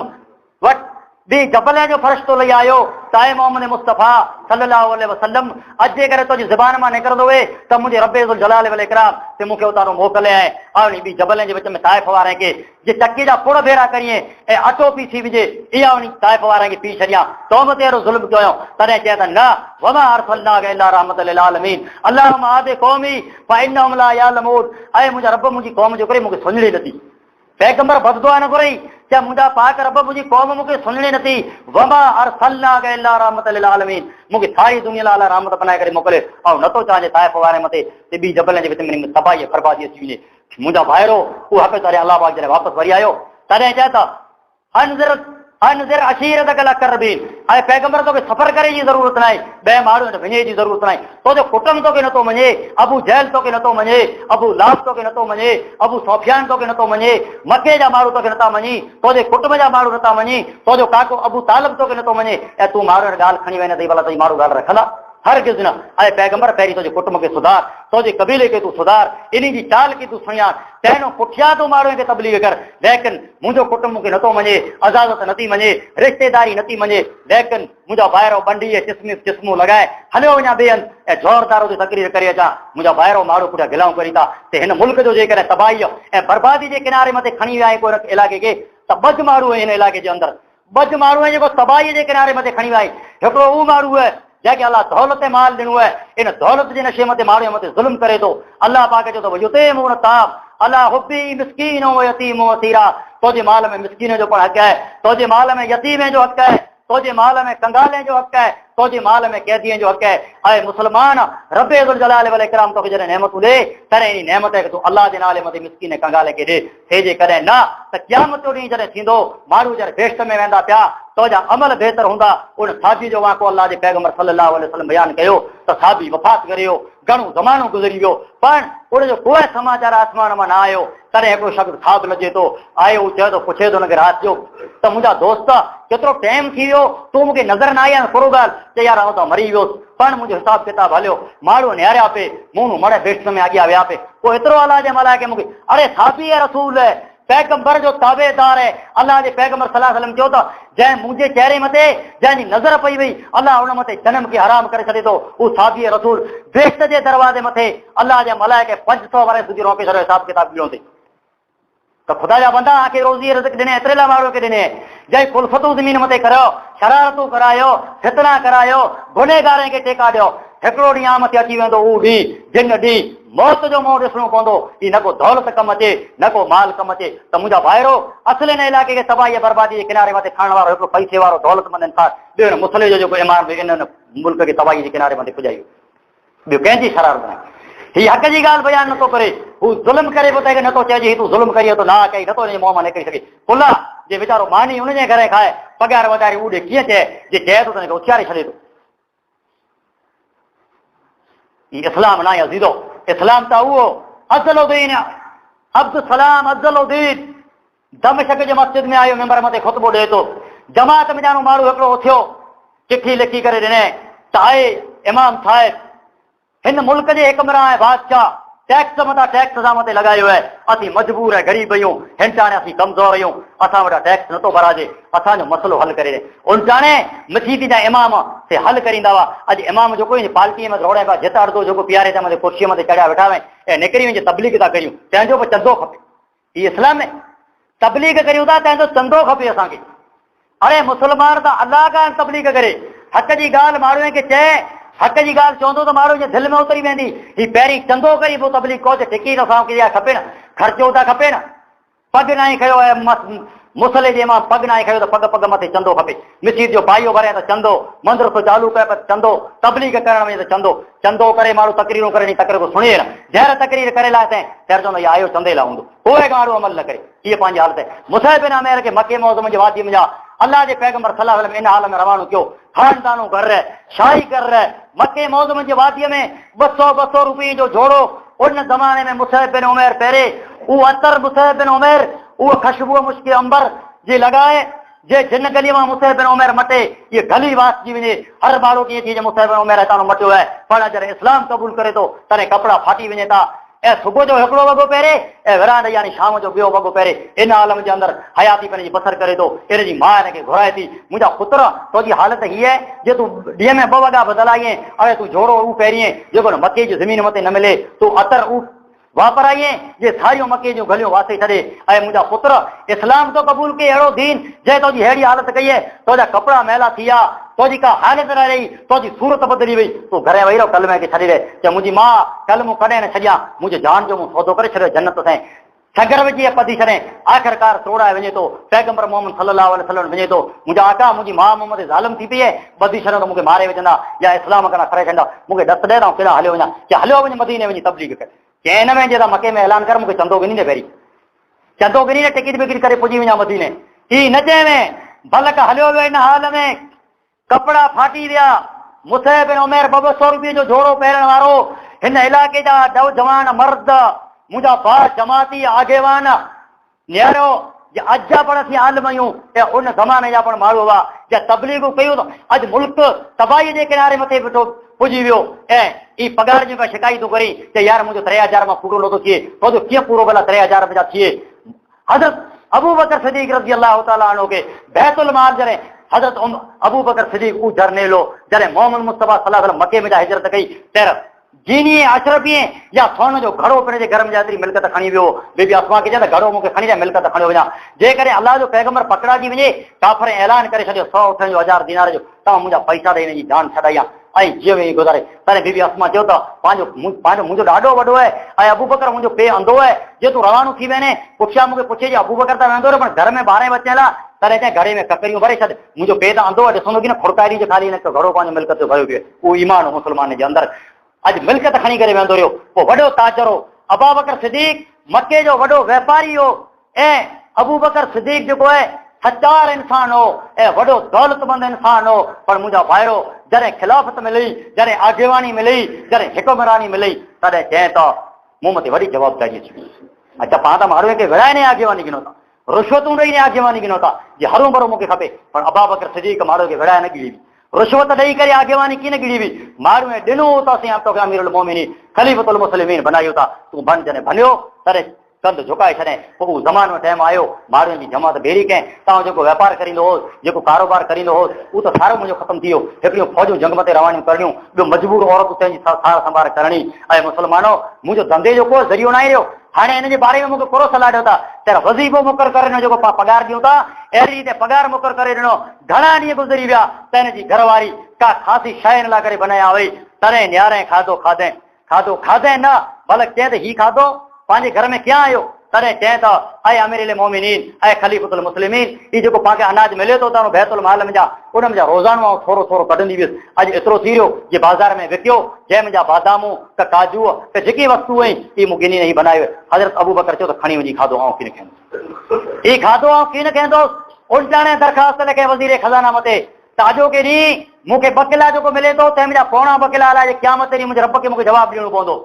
वटि बि जबल जो फ़रिश्तो लही आयो, ताए मोहम्मद मुस्तफ़ा सल्लल्लाहु अलैहि वसल्लम अॼु जे करे तुंहिंजी ज़बान मां निकिरंदो हुए त मुंहिंजे रब्बे ज़ुल जलाल वल इकराम ते मूंखे उतारो मोकिले आहे। और ॿी जबल जे विच में ताइफ़ वारनि खे जे चके जा पुड़ भेरा करीं ऐं अटो पीसी विझे, इहा उन ताइफ़ वारनि खे पी छॾियां, तौबत अहिड़ो ज़ुल्म कयो। तॾहिं चए त न वमा अरसलनाका इल्ला रहमतल लिल आलमीन अल्लाहुम्मा आदि क़ौमी फ़इन्नहुम ला यअलमून। ऐं मुंहिंजा रब मुंहिंजी क़ौम जो करे मूंखे सुञिणी नथी। पैगंबर बददुआ न घुरई क्या मुंहिंजा पाक रब मुंहिंजी क़ौम मूंखे सुञिणी नथी। वमा अरसलनाका इल्ला रहमतल लिल आलमीन, मूंखे सारी दुनिया लाइ रहमत बनाए करे मोकिले। ऐं नथो चाहे ताइफ़ वारे मथे ते ॿी जबल जे विच में तबाही बर्बादी अची वञे। मुंहिंजा भाइरो उहो हक़ तॾहिं अलाह पाक जॾहिं वापसि वरी आयो तॾहिं चए त अनज़िर अशीरतकल अक़रबीन। ऐं पैगंबर तोखे सफ़र करे जी ज़रूरत न आहे, ॿिए माण्हू वञे जी ज़रूरत न आहे। तुंहिंजो कुटुंब तोखे नथो मञे, अबू जहल तोखे नथो मञे, अबू लाब तोखे नथो मञे, अबू सोफियान तोखे नथो मञे, मके जा माण्हू तोखे नथा मञी, तुंहिंजे कुटुंब जा माण्हू नथा मञी, तुंहिंजो काको अबू तालिब तोखे नथो मञे, ऐं तूं माण्हू ॻाल्हि खणी वञे भला तुंहिंजी माण्हू ॻाल्हि रखंदा हरगिज़ न। ऐं पैगंबर पहिरीं तुंहिंजे कुटुंब खे सुधार, तुंहिंजे कबीले खे तूं सुधार, इन जी चाल खे तूं सुञाण, तंहिं पुठियां तूं माण्हूअ खे तबलीग कर। लेकिन मुंहिंजो कुटुंब मूंखे नथो मञे, अज़ाज़त नथी मञे, रिश्तेदारी नथी मञे, लेकिन मुंहिंजा ॿाहिरो बंडी चिस्मूं लॻाए हलियो वञा ॿिए हंधि ऐं ज़ोरदारो जी तकरीर करे अचां। मुंहिंजा ॿाहिरो माण्हू पुठियां गिलाऊं करी था त हिन मुल्क जो जेकॾहिं तबाही ऐं बर्बादी जे किनारे मथे खणी विया आहिनि कोई इलाइक़े खे त ॿ माण्हू आहिनि हिन इलाइक़े जे अंदरि, ॿ माण्हू आहिनि जेको तबाही जे किनारे मथे खणी विया आहिनि। हिकिड़ो उहो माण्हू आहे जंहिंखे अलाह दौलत माल ॾिनो आहे, इन दौलत जे नशे मथे माण्हू मथे ज़ुल्म करे थो। अलाह पाक चओ त युतीमून ताब अला हुब्बी मिस्कीन व यतीम व असीरा। तुंहिंजे माल में मिस्कीन जो पण हक़ आहे, तुंहिंजे माल में यतीम जो हक़ आहे, तुंहिंजे माल में कंगाले जो हक़ आहे, तुंहिंजे माल में कैदीअ जो हक़ आहे। ऐं मुस्लमान रब्बे ज़ुल जलाल वल इकराम तोखे जॾहिं नेमतूं ॾे तॾहिं इन नेमत खे तूं अलाह जे नाले मथे मिस्कीन कंगाले खे ॾे। थिए जे कॾहिं न त क़यामत जो ॾींहुं जॾहिं थींदो माण्हू जॾहिं बेश्त में वेंदा पिया तुंहिंजा अमल बहितर हूंदा। उन साबी जो वाक़ो अलाह जे पैगंबर सल्लल्लाहु अलैहि वसल्लम बयानु कयो त साबी वफ़ात करे वियो, घणो ज़मानो गुज़री वियो, पण उनजो कोई समाचार आसमान मां न आयो। तॾहिं हिकिड़ो शख़्स ख़्वाब लॻे थो आयो, चयो थो पुछे थो हुनखे राति जो त मुंहिंजा दोस्त केतिरो टाइम थी वियो तूं मूंखे नज़र न आई आहे, थोरो ॻाल्हि चए यार आउं त मरी वियोसि, पण मुंहिंजो हिसाब किताब हलियो, माण्हू निहारिया पे, मुंहुं मड़े बेश्त में अॻियां विया पे। पोइ एतिरो अलाह जे मलाइके मूंखे अड़े साबी आहे, रसूल है, पैगंबर जो ताबेदार है। अल्लाह जे पैगंबर सल्लल्लाहु अलैहि वसल्लम चयो त जंहिं मुंहिंजे चेहरे मथे जंहिंजी नज़र पई वई अल्लाह उन मथे जनम खे हराम करे छॾे थो। उहो साबी रसूल बेश्त जे दरवाज़े मथे अल्लाह जे मलाइके 500 वरस સુધી रोके छॾियो, हिसाब किताब ॾिनो अथई त ख़ुदा जा बंदा आके रोज़ी रिज़्क़ ॾिने, एतिरे लाइ माण्हू खे ॾिने जंहिं कुलफ़तूं ज़मीन मथे करियो, शरारतूं करायो, फितना करायो, गुनहगारनि खे टेका ॾियो। हिकिड़ो ॾींहुं आमति अची वेंदो, उहो ॾींहुं जिन ॾींहुं मौत जो मुंहुं ॾिसणो पवंदो। ही न को दौलत कमु अचे, न को माल कमु अचे। त मुंहिंजा भाइरो असुल हिन इलाइक़े खे तबाही बर्बादी जे किनारे मथे खणण वारो हिकिड़ो पैसे वारो दौलतमंद इंसान, ॿियो हिन मुसले जो जेको ईमान इन मुल्क खे तबाही जे किनारे मथे पुॼायो, ॿियो कंहिंजी शरारत न। हीअ हक़ जी ॻाल्हि बयानु नथो करे, हू ज़ुल्म करे पोइ तंहिंखे नथो चइजे तूं ज़ुल्म करी तो ना कई, नथो हिनजे मुंहं मां निकिरी सघे। पुला जे वीचारो मानी हुनजे घरे खाए पघार वधारे उॾे कीअं चए, जे चए थो त हिनखे उथियारे छॾे थो। इस्लाम न आहे अज़ीज़ो, इस्लाम त उहो अज़लुद्दीन अब्दुल सलाम अज़लुद्दीन दमिश्क जे मस्जिद में आयो, मेंबर मथे ख़ुतबो ॾे थो, जमात में ॼाणो माण्हू हिकिड़ो उथियो, चिठी लिखी करे ॾिने त आहे इमाम साहिब, हिन मुल्क जे हुक्मरान ऐं बादशाह टैक्स मथां टैक्स असां मथे लॻायो आहे, असीं मजबूर ऐं ग़रीब आहियूं, हिन चाणे असीं कमज़ोर आहियूं, असां वटि टैक्स नथो भराजे, असांजो मसइलो हल करे ॾे। उन चाणे मसीदी जा इमाम से हल करींदा हुआ। अॼु इमाम जेको पार्टीअ में दौड़े पिया, जिते अड़दो जेको पीआरे ते कुर्सीअ मथे चढ़िया वेठा आहिनि ऐं निकिरी वञे तबलीग था करियूं, तंहिंजो बि चंदो खपे। हीअ इस्लाम में तबलीग करियूं था, तंहिंजो चंदो खपे असांखे। अड़े मुस्लमान त अलाह खां तबलीग करे, हक़ जी ॻाल्हि माण्हुनि खे चए, हक़ जी ॻाल्हि चवंदो त माण्हू जे दिलि में उतरी वेंदी। ही पहिरीं चंदो करी पोइ तबलीग कोच टिकी त असांखे खपे न, ख़र्चो त खपे न। पग नाई खयो आहे मुसले जे मां पग नाई खयो त पग पग मथे चंदो खपे। मिसीर जो पाइयो भरे त चंदो, मंदरसो चालू कयो त चंदो, तबलीग करण में त चंदो। चंदो करे माण्हू तकरीरूं करे तकरीर को सुणे न, जहिड़ तकरीर करे लाइ तर चवंदो आयो चंदे लाइ हूंदो, कोई माण्हू अमल न करे। इहे पंहिंजी हालत आहे। मुसाहिब बिन उमैर खे मके मौज़ मुंहिंजे वादी मुंहिंजा अल्लाह जे पैगंबर सल्लल्लाहु अलैहि वसल्लम इन हाल में रवानो कयो। खानदानो कर रहे, शाही कर रहे, मके मौज़ मुंहिंजे वादीअ में 200 रुपये जो जोड़ो। उन ज़माने में मुसाहिब बिन उमैर पहिरें उहो अतर मुसाहिब बिन उमैर उहो ख़ुशबू मुश्क अंबर जे लॻाए जे जिन गली मां मुसाहिब बिन उमैर मटे ये गली वासजी वञे। हर माण्हू कीअं थी मुसाहिब बिन उमैर हितां मटियो आहे, पर जॾहिं इस्लाम क़बूल करे थो तॾहिं कपिड़ा फाटी वञे था। ऐं सुबुह जो हिकिड़ो वॻो पहिरें ऐं विरांड यानी शाम जो ॿियो वॻो पहिरें। इन आलम जे अंदरि हयाती पंहिंजी बसर करे थो। इन जी माउ हिनखे घुराए थी, मुंहिंजा पुत्र तुंहिंजी हालत हीअ आहे जे तूं ॾींहं में 2 वॻा बदिलाईं, अड़े तूं जोड़ो उहो पहिरीं जेको मके जी ज़मीन मथे न मिले, तूं अतर उहो वापराईं जे सारियूं मके जूं गलियूं वासे छॾे। ऐं मुंहिंजा पुत्र इस्लाम तो क़बूल कई, अहिड़ो दीन जंहिं तुंहिंजी अहिड़ी हालत कई आहे, तुंहिंजा कपिड़ा मैला थी विया, तुंहिंजी का हालत न रही, तुंहिंजी सूरत बदिली वई, तूं घरे वेही रहो कलमे खे छॾे रहे। चए मुंहिंजी माउ कलमो कॾहिं न छॾियां, मुंहिंजे जान जो मूं सौदो करे छॾियो जन्नत सां सगर विझी पधी छॾे। आख़िरकार तोड़ाए वञे थो, पैगंबर मोहम्मद सल्लल्लाहु अलैहि वसल्लम वञे थो, मुंहिंजा आका मुंहिंजी माउ मूं मथे ज़ालिम थी पई आहे, ॿधी छॾो त मूंखे मारे विझंदा या इस्लाम खां खणे छॾींदा, मूंखे डस ॾे त केॾा हलियो वञा। कि हलियो वञे मदीने वञी तबलीग कर। कंहिं न वेंदे त मके में ऐलान कर मूंखे चंदो गिनी न पहिरीं, चंदो गिनी न टिकट विकट करे पुॼी वञा मदीने। ही न चएं भलक हलियो वियो इन हाल में कपिड़ा फाटी विया। मुसाहिब बिन उमैर 200 रुपये जो जोड़ो पहिरण वारो, हिन इलाइक़े जा नौजवान मर्द मुंहिंजा भाउ जमाती आगेवान नियारो अज पण थी आलम आहियूं ऐं उन ज़माने जा पण माण्हू हुआ जे तबलीगूं कयूं त अॼु मुल्क तबाही जे किनारे मथे वेठो पुॼी वियो। ऐं ई पगार जी शिकायत करी त यार मुंहिंजो 3000 मां पूरो नथो थिए, तो कीअं पूरो भला 3000 रुपया थिए। हज़रत अबू बकर सिद्दीक़ रज़ी अल्लाह तआला अन्हु खे बैतुल माल जॾहिं हज़रत अबू बकर सिद्दीक़ ऊ जर्नेलो जॾहिं मोहम्मद मुस्तफ़ा सल्लल्लाहु अलैहि वसल्लम मके में हिजरत कई तर जीनी अशरफीअ या सोन जो घड़ो पंहिंजे घर में जेतिरी मिल्कत खणी वियो। बेबी अस्मा खे चए त घड़ो मूंखे खणी ॾे, मिल्कत खणी वञा। जेकॾहिं अलाह जो पैगंबर पकड़ाजी वञे, काफ़र ऐलान करे छॾियो 100 ऊँटनि जो 1000 दीनार जो, तव्हां मुंहिंजा पैसा ॾेई हिनजी जान छॾाई आहे ऐं जीअं वेही गुज़ारे। तॾहिं बीबी अस्मा चयो त पंहिंजो मुंहिंजो ॾाढो वॾो आहे ऐं अबू बकर मुंहिंजो पे अंधो आहे, जे तूं रवानो थी वञे पुछिया मूंखे पुछे जे अबू बकर त वेंदो रहे, पर घर में 12 बचियल आहे, तॾहिं चए घड़े में ककरियूं भरे छॾ, मुंहिंजो पे त अंधो आहे, ॾिसंदो की न खुड़काइरी जे ख़ाली हिन घड़ो पंहिंजो मिल्कत जो भरियो पियो। उहो ईमान हो मुस्लमान जे अंदरि, अॼु मिल्कत खणी करे वेंदो रहियो। पोइ वॾो ताजर हो अबू बकर सिद्दीक़, मके जो वॾो वापारी हो ऐं अबू बकर सिद्दीक़ जेको आहे सचार इंसान हो ऐं वॾो दौलतमंद इंसान हो। पर मुंहिंजा भाइरो जॾहिं खिलाफ़त मिली, जॾहिं आगेवानी मिली, जॾहिं हुक्मरानी मिली, तॾहिं चएं त मूं मथे वॾी जवाबदारी अची वई। अच्छा पाण त माण्हू खे विड़ाए ने आगेवानी गिनो था, रुश्वतूं ॾेई ने आगेवानी गिनो था जे हरू भरो मूंखे खपे, पर अबू बकर सिद्दीक़ माण्हू खे विड़ाए न गिड़ी, रुश्वत ॾेई करे आगेवानी कीअं न गिड़ी हुई। माण्हू ॾिनो त असीं तोखे अमीरुल मोमिनीन खलीफतुल मुस्लिमीन बनायो था, तूं बन जॾहिं भनियो तॾहिं कंध झुकाए छॾे। पोइ उहो ज़मानो टाइम आयो, माण्हुनि जी जमात भेरी कयईं, तव्हां जेको वापारु करींदो हो, जेको कारोबार करींदो हो, उहो त सारो मुंहिंजो ख़तमु थी वियो। हिकिड़ियूं फ़ौजूं जंग मथे रवानियूं करणियूं, ॿियो मजबूर औरतूं पंहिंजी सार संभाल करणी। ऐं मुस्लमानो मुंहिंजो धंधे जो को ज़रियो न आहे रहियो, हाणे हिन जे बारे में मूंखे कोरो सलाह ॾियो था त वज़ीफ़ो मुक़ररु करे ॾिनो, जेको पगार ॾियूं था अहिड़ी रीति पगार मुक़ररु करे ॾिनो। घणा ॾींहं गुज़री विया त हिन जी घरवारी का ख़ासी शइ हिन लाइ करे बनाया वई, तॾहिं नियारे खाधो खाधे न भले चए त ही खाधो पंहिंजे घर में कीअं आयो, तॾहिं चए त ऐं अमीरुल मोमिनीन ऐं खलीफतुल मुस्लिमीन, ही जेको पाण खे अनाज मिले थो त बैतुल माल में जा उन में जा रोज़ानो थोरो थोरो कढंदी वियुसि। अॼु एतिरो थी वियो जे बाज़ार में विकियो, जंहिं मुंहिंजा बादामूं त काजू त जेकी वस्तू आहिनि ही मूं गिनी नहीं बनायो। हज़रत अबू बकर चयो त खणी वञी खाधो ऐं कीअं खाईंदुसि, ही खाधो ऐं कीअं खाईंदुसि। उल्टाणे दरख़्वास्त लिखे वज़ीर खज़ाना मथे त अॼोके ॾींहुं मूंखे 2 किला जेको मिले थो तंहिं मुंहिंजा पौणा 2 किला अलाए क़यामत ॾींहुं मुंहिंजे रब खे मूंखे जवाबु ॾियणो पवंदो।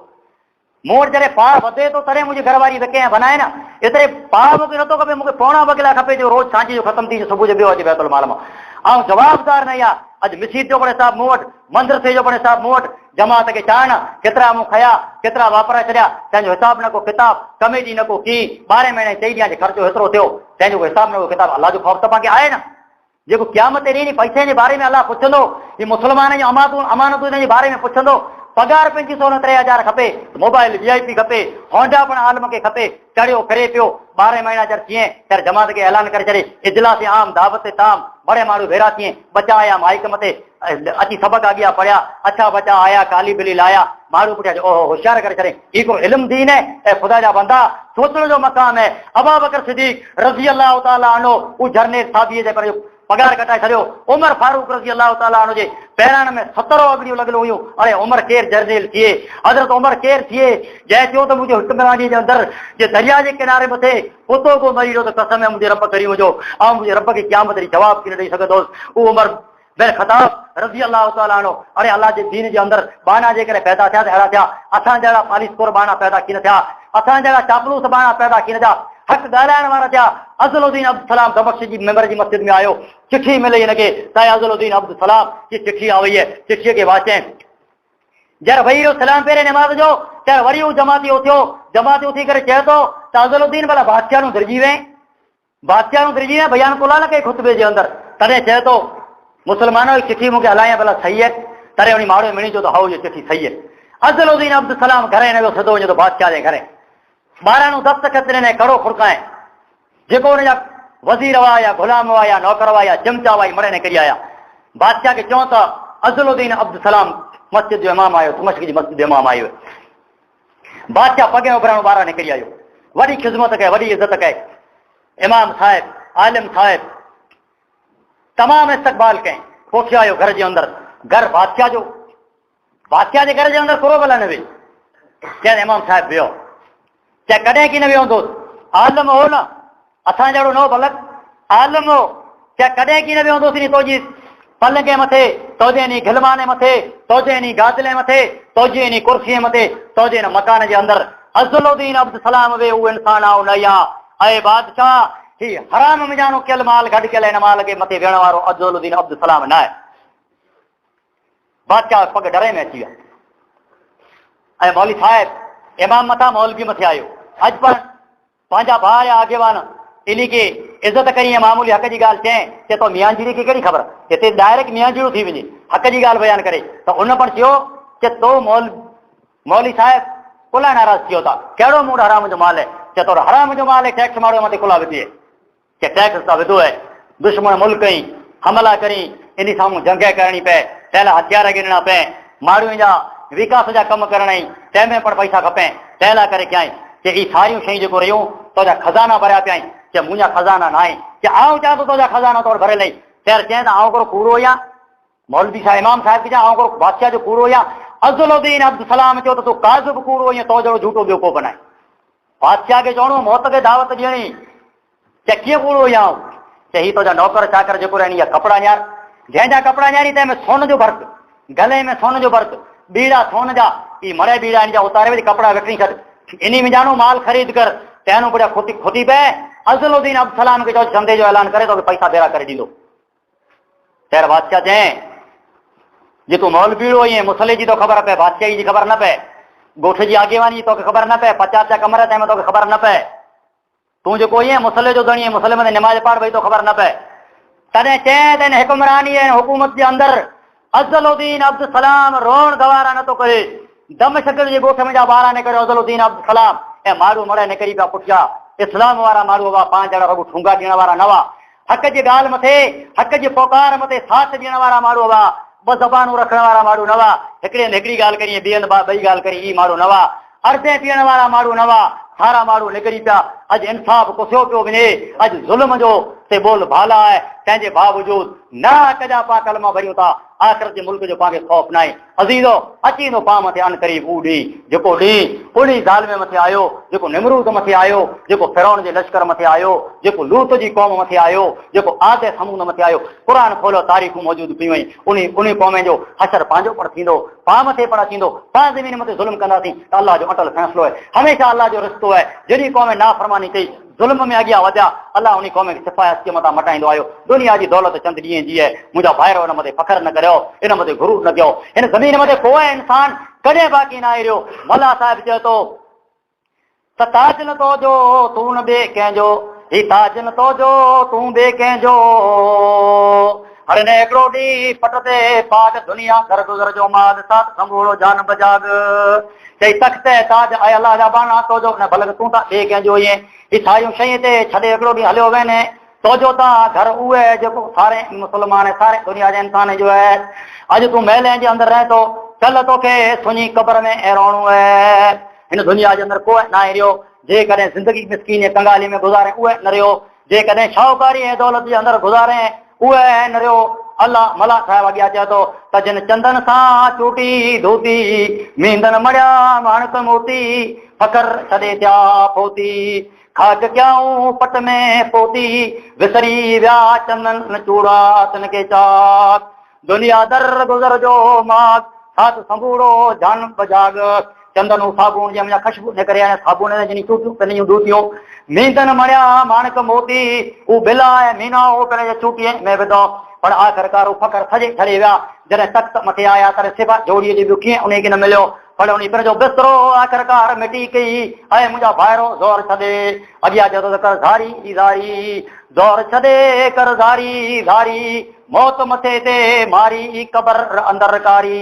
मूं वटि जॾहिं पाउ वधे थो तॾहिं मुंहिंजी घरवारी विके ऐं बनाए न, एतिरे पाउ मूंखे नथो खपे, मूंखे पौणा 2 किला खपे जो रोज़ सांझी जो ख़तमु थी सुबुह जो ॿियो अचे बैतुल माल मां। ऐं जवाबदार न आहे। अॼु मिसीर जो पण हिसाबु मूं वटि, मंदरसे जो पण हिसाबु मूं वटि, जमात खे चाण केतिरा मूं खया केतिरा वापराए छॾिया, तंहिंजो हिसाबु न को किताबु, कमेटी न को की, 12 महीने 24 ॾींहं जो ख़र्चो हेतिरो थियो, तंहिंजो को हिसाबु न को किताबु। अलाह जो ख़ौफ़ त पाण खे आहे न, जेको क़यामत ॾींहुं पैसे जे बारे में अलाह पुछंदो, ही मुस्लमान जूं अमानतूं जे बारे में पुछंदो, पगार पंहिंजी 3,000 खपे, मोबाइल VIP खपे, होंडा पण आलम खे खपे, चढ़ियो करे पियो 12 महीना चर थिए तर जमात के ऐलान करे छॾे इजलास आम दावत ताम बड़े माण्हू भेरा थिए, बच्चा आया माइक मथे अची सबक अॻियां पढ़िया, अच्छा बच्चा आया काली बिली लाया, माण्हू पुठियां ओहो होशियार करे छॾे हिकिड़ो इल्मु दीन है ऐं ख़ुदा जा बंदा सोचण जो मक़ाम है। अबू बकर सिद्दीक़ रज़ी अल्लाह ताला अन्हु उ जरनेल साहबीअ जे पर पगार कटाए छॾियो। उमर फारूक रज़ी अल्लाह ताला अन्हु जे पैरान में 17 अगड़ियूं लॻल हुयूं। अरे उमर केर जरनेल थिए, हज़रत उमर केर थिए जंहिं चयो त मुंहिंजे हुक्मरानी जे अंदरि जे दरिया जे किनारे मथे कुतो को मरी वियो त कसम है मुंहिंजे रब करी हुजो ऐं मुंहिंजे रब खे क़यामत ॾींहुं जवाब कीन ॾेई सघंदुसि। उहो उमर बिन ख़ताब रज़ी अल्लाह ताला अन्हु अरे अल्लाह जे दीन जे अंदरि बाना जे करे पैदा थिया त अहिड़ा थिया। असां जहिड़ा पालिसखोर बाना पैदा कीन थिया, असां जहिड़ा चापलूस बाना पैदा कीन थिया, हक़ ॻाल्हाइण वारा थिया। अज़लुद्दीन अब्दुल सलाम दमश्क जी मेंबर जी मस्जिद में आयो, चिठी मिली हिनखे त अज़लुद्दीन अब्दुल सलाम जी चिठी आ वई है, चिठीअ खे वाचें जर वही रहियो सलाम पहिरें नमाज़ जो त वरी हू जमातियो थियो, जमातियो थी करे चए थो त अज़लुद्दीन भला बादशाह नूं दिरिजी वएं बयान कोला न कई खुतबे जे अंदरि, तॾहिं चए थो मुसलमानों जी चिठी मूंखे हलायां भला सही है, तॾहिं उन माण्हू मिणी चयो त हाउ जी चिठी सही है। अज़लुद्दीन अब्दुल सलाम घरे न वियो, सिधो वञे थो बादशाह जे घरे, ॿारहं दस्तखत ॾिनई कड़ो खुड़काए, जेको हुनजा वज़ीर हुआ या गुलाम हुआ या नौकर हुआ या चिमचा हुआ मरे निकिरी आया। बादशाह खे चऊं त अज़लुद्दीन अब्दुल सलाम मस्जिद जो इमाम आयो, दमश्क जी मस्जिद जो इमाम आयो। बादशाह पगे उभराइणो ॿाहिरां निकिरी आयो, वॾी ख़िदमत कई, वॾी इज़त कई, इमाम साहिब आलिम साहिब तमामु इस्तक़बाल कई, पोखियो आयो घर जे अंदरि, घर बादशाह जो, बादशाह जे घर जे अंदरि थोरो भला न वेही, चए इमाम साहिब वियो, चाहे कॾहिं की न वियो आलम हो न, असां जहिड़ो न हो भलक आलम हो, चाहे कॾहिं की न वियो हूंदोसि तोजी पलंगे मथे, तोजे नी गिलमाने मथे, तोजे नी गादले मथे, तोजे नी कुर्सीअ मथे, तोजे न मकान जे अंदरि अज़लुद्दीन अब्दुल सलाम वे उहो इंसान आओ न या ऐं बादशाह ही हराम मिजानो कयल माल गॾु कयल हिन माल खे मथे वेहण वारो अज़लुद्दीन अब्दुल सलाम न आहे। बादशाह पग डरे में अची विया ऐं मौलवी साहिब इमाम मथां मौलवी मथे आयो, अॼु पण पंहिंजा भाउ या आगेवान इन खे इज़त करी ऐं मामूली हक़ जी ॻाल्हि चए थो मियाँजीरी खे कहिड़ी ख़बर, हिते डायरेक्ट मियाँजीरो थी वञे हक़ जी ॻाल्हि बयानु करे, त उन पण चयो कि तो मौलवी साहिब कुला नाराज़ थियो था, कहिड़ो मूड हराम जो माल है, चए थो हराम जो माल है, टैक्स माण्हू मथे कुला विधी है, कि टैक्स त विधो है, दुश्मन मुल्क कई हमला करी, इन साम्हूं जंग करणी पए, तंहिं लाइ हथियार गिरणा पए, माण्हुनि जा विकास जा कम करण ई तंहिंमें पण पैसा खपे, तंहिं लाइ करे कयई कि ही सारियूं शयूं जेको रहियूं तुंहिंजा खज़ाना भरिया पिया आहिनि, कि मुंहिंजा खज़ाना न आहिनि, कि आउं चवां थो तुंहिंजा खज़ाना तोड़ भरियल आहिनि, ख़ैर चए त आउं हिकिड़ो कूड़ो या मौलवी साहिब इमाम साहिब खे चवां आउं हिकिड़ो बादशाह जो कूड़ो या अज़लुद्दीन अब्दुल सलाम चयो त तूं काज़िब कूड़ो या तो जहिड़ो झूठो ॿियो को बनाए। बादशाह खे चवणो मौत खे दावत ॾियणी, चए कीअं कूड़ो या चए ही तुंहिंजा नौकर चाकर जेको रहनि या कपिड़ा न्यार, जंहिंजा कपिड़ा न्यारी तंहिंमें सोन जो भर्त, गले में सोन जो भर्त, बीड़ा सोन जा, ई मरे बीड़ा इन जा उतारे वेठी कपिड़ा विकिणी छॾ, इन में जानो माल ख़रीद कर, तंहिं पुठियां खुटी पए, अज़लुद्दीन अब्दुल सलाम खे चओ धंधे जो ऐलान करे तोखे पैसा भेरा करे ॾींदो। ख़ैर बादशाह चए जे तूं मौलवी हुई मुसले जी तो ख़बर पए, बादशाही जी ख़बर न पए, ॻोठ जी आगेवानी जी तोखे ख़बर न पए, 50 कमर तंहिंमें तोखे ख़बर न पए, तूं जेको ईअं मुसले जो धणी मुसले में निमाज़ पाड़ भई तो ख़बर न पए, तॾहिं चए त हिन हुकुमरानी ऐं हुकूमत जे अंदरि अज़लुद्दीन अब्दुल सलाम रोण गवारा नथो करे, दमश्क जे ॻोठ में जा ॿार निकिरियो अज़लुद्दीन अब्दुल सलाम ऐं माण्हू मरे निकिरी पिया पुठियां, इस्लाम वारा माण्हू हुआ, पांच जहिड़ा रुॻो ठुंगा ॾियण वारा न हुआ, हक़ जी ॻाल्हि मथे हक़ जी पोकार मथे साथ ॾियण वारा माण्हू हुआ, ॿ ज़बानूं रखण वारा माण्हू न हुआ, हिकिड़े हंधि हिकिड़ी ॻाल्हि करी ॿिए हंधि ॿई ॻाल्हि करी ई माण्हू न हुआ, अर्धे पीअण वारा माण्हू न हुआ, सारा माण्हू निकिरी पिया। अॼु इंसाफ़ कुसियो पियो वञे, अॼु ज़ुल्म जो ते बोल भाला आहे, तंहिंजे बावजूद न हक़ जा पा कलमा भरियूं था, आख़िरत जे मुल्क जो पाण खे ख़ौफ़ न आहे। अज़ीज़ो अची थो पाण मथे अन क़रीब उहो ॾींहुं जेको ॾींहुं उन ज़ालिम मथे आयो, जेको निमरूद मथे आयो, जेको फिरौन जे लश्कर मथे आयो, जेको लूत जी क़ौम मथे आयो, जेको आद समूद मथे आयो, क़ुर खोलियो तारीख़ूं मौजूदु पियूं आहिनि, उन क़ौम जो हशर पंहिंजो पण थींदो, पाण मथे पण थींदो, पाण ज़मीन मथे ज़ुल्म कंदासीं त अल्लाह जो अटल फ़ैसिलो आहे, हमेशह अल्लाह जो रिश्तो आहे, जॾहिं क़ौम नाफ़रमानी कई ज़ुल्म में अॻियां वधिया अल्लाह उन क़ौम खे सिफ़ायत मथां मटाईंदो आयो। दुनिया जी दौलत चंद ॾींहं जी आहे, मुंहिंजा भाइर हिन मथे फ़ख़्रु न करियो, इन मथे गुरूर न कयो, हिन ज़मीन मथे को इंसान कॾहिं बाक़ी न आहे रहियो। मौला साहिब चए थो त ताज न तो जो तूं न ॿिए कंहिंजो, ही ताज न तो जो तूं ॿिए कंहिंजो, हर ने एकड़ो डी पटते पाट दुनिया घर गुजर जो माद साथ संभूलो जान बजाग चई तख्ते ताज आय अल्लाह जा बाना तो जो न भलक तू ता दे के जो ये इसाइयो शय ते छडे एकड़ो डी हलियो वेने तो जो ता घर उए जो सारे मुसलमान सारे दुनिया जे इंसान जो है आज तू महले जे अंदर रह तो चल तो के सुनी कब्र में एरोणो है इन दुनिया जे अंदर कोई ना रियो जे कदे जिंदगी मिस्कीन कंगाली में गुजारे उए न रियो जे कदे शाहूकारी ऐं दौलत जे अंदर गुजारे उहे न रियो अल्लाह मला साहिब अॻियां चए थो त जिन चंदन सां चूटी धोती मींदन मड़िया माणक मोती फकर छॾे थिया पोती खाक कयाऊं पट में पोती विसरी विया चंदन चूड़ा तिन खे चाक दुनिया दर गुज़र जो माग साथ संभूड़ो जान बजाग चंदन साबुण जंहिं मुंहिंजा ख़ुशबू निकिरे ऐं साबुण जिनी चूटियूं पिनियूं धोतियूं मींदन मड़िया माणक मोती ऊ बिला ऐं मीना हो करे चूटीअ में विधो पर आख़िरकार फकर सजे छॾे विया जॾहिं तख़्त मथे आया तर सिवा जोड़ीअ जे ॿियो कीअं उन खे न मिलियो पर उन पिण जो बिस्तरो आख़िरकार मिटी कई ऐं मुंहिंजा भाइरो ज़ोर छॾे अॻियां चयो त कर धारी धारी ज़ोर छॾे कर धारी धारी मौत मथे ते मारी कबर अंदर कारी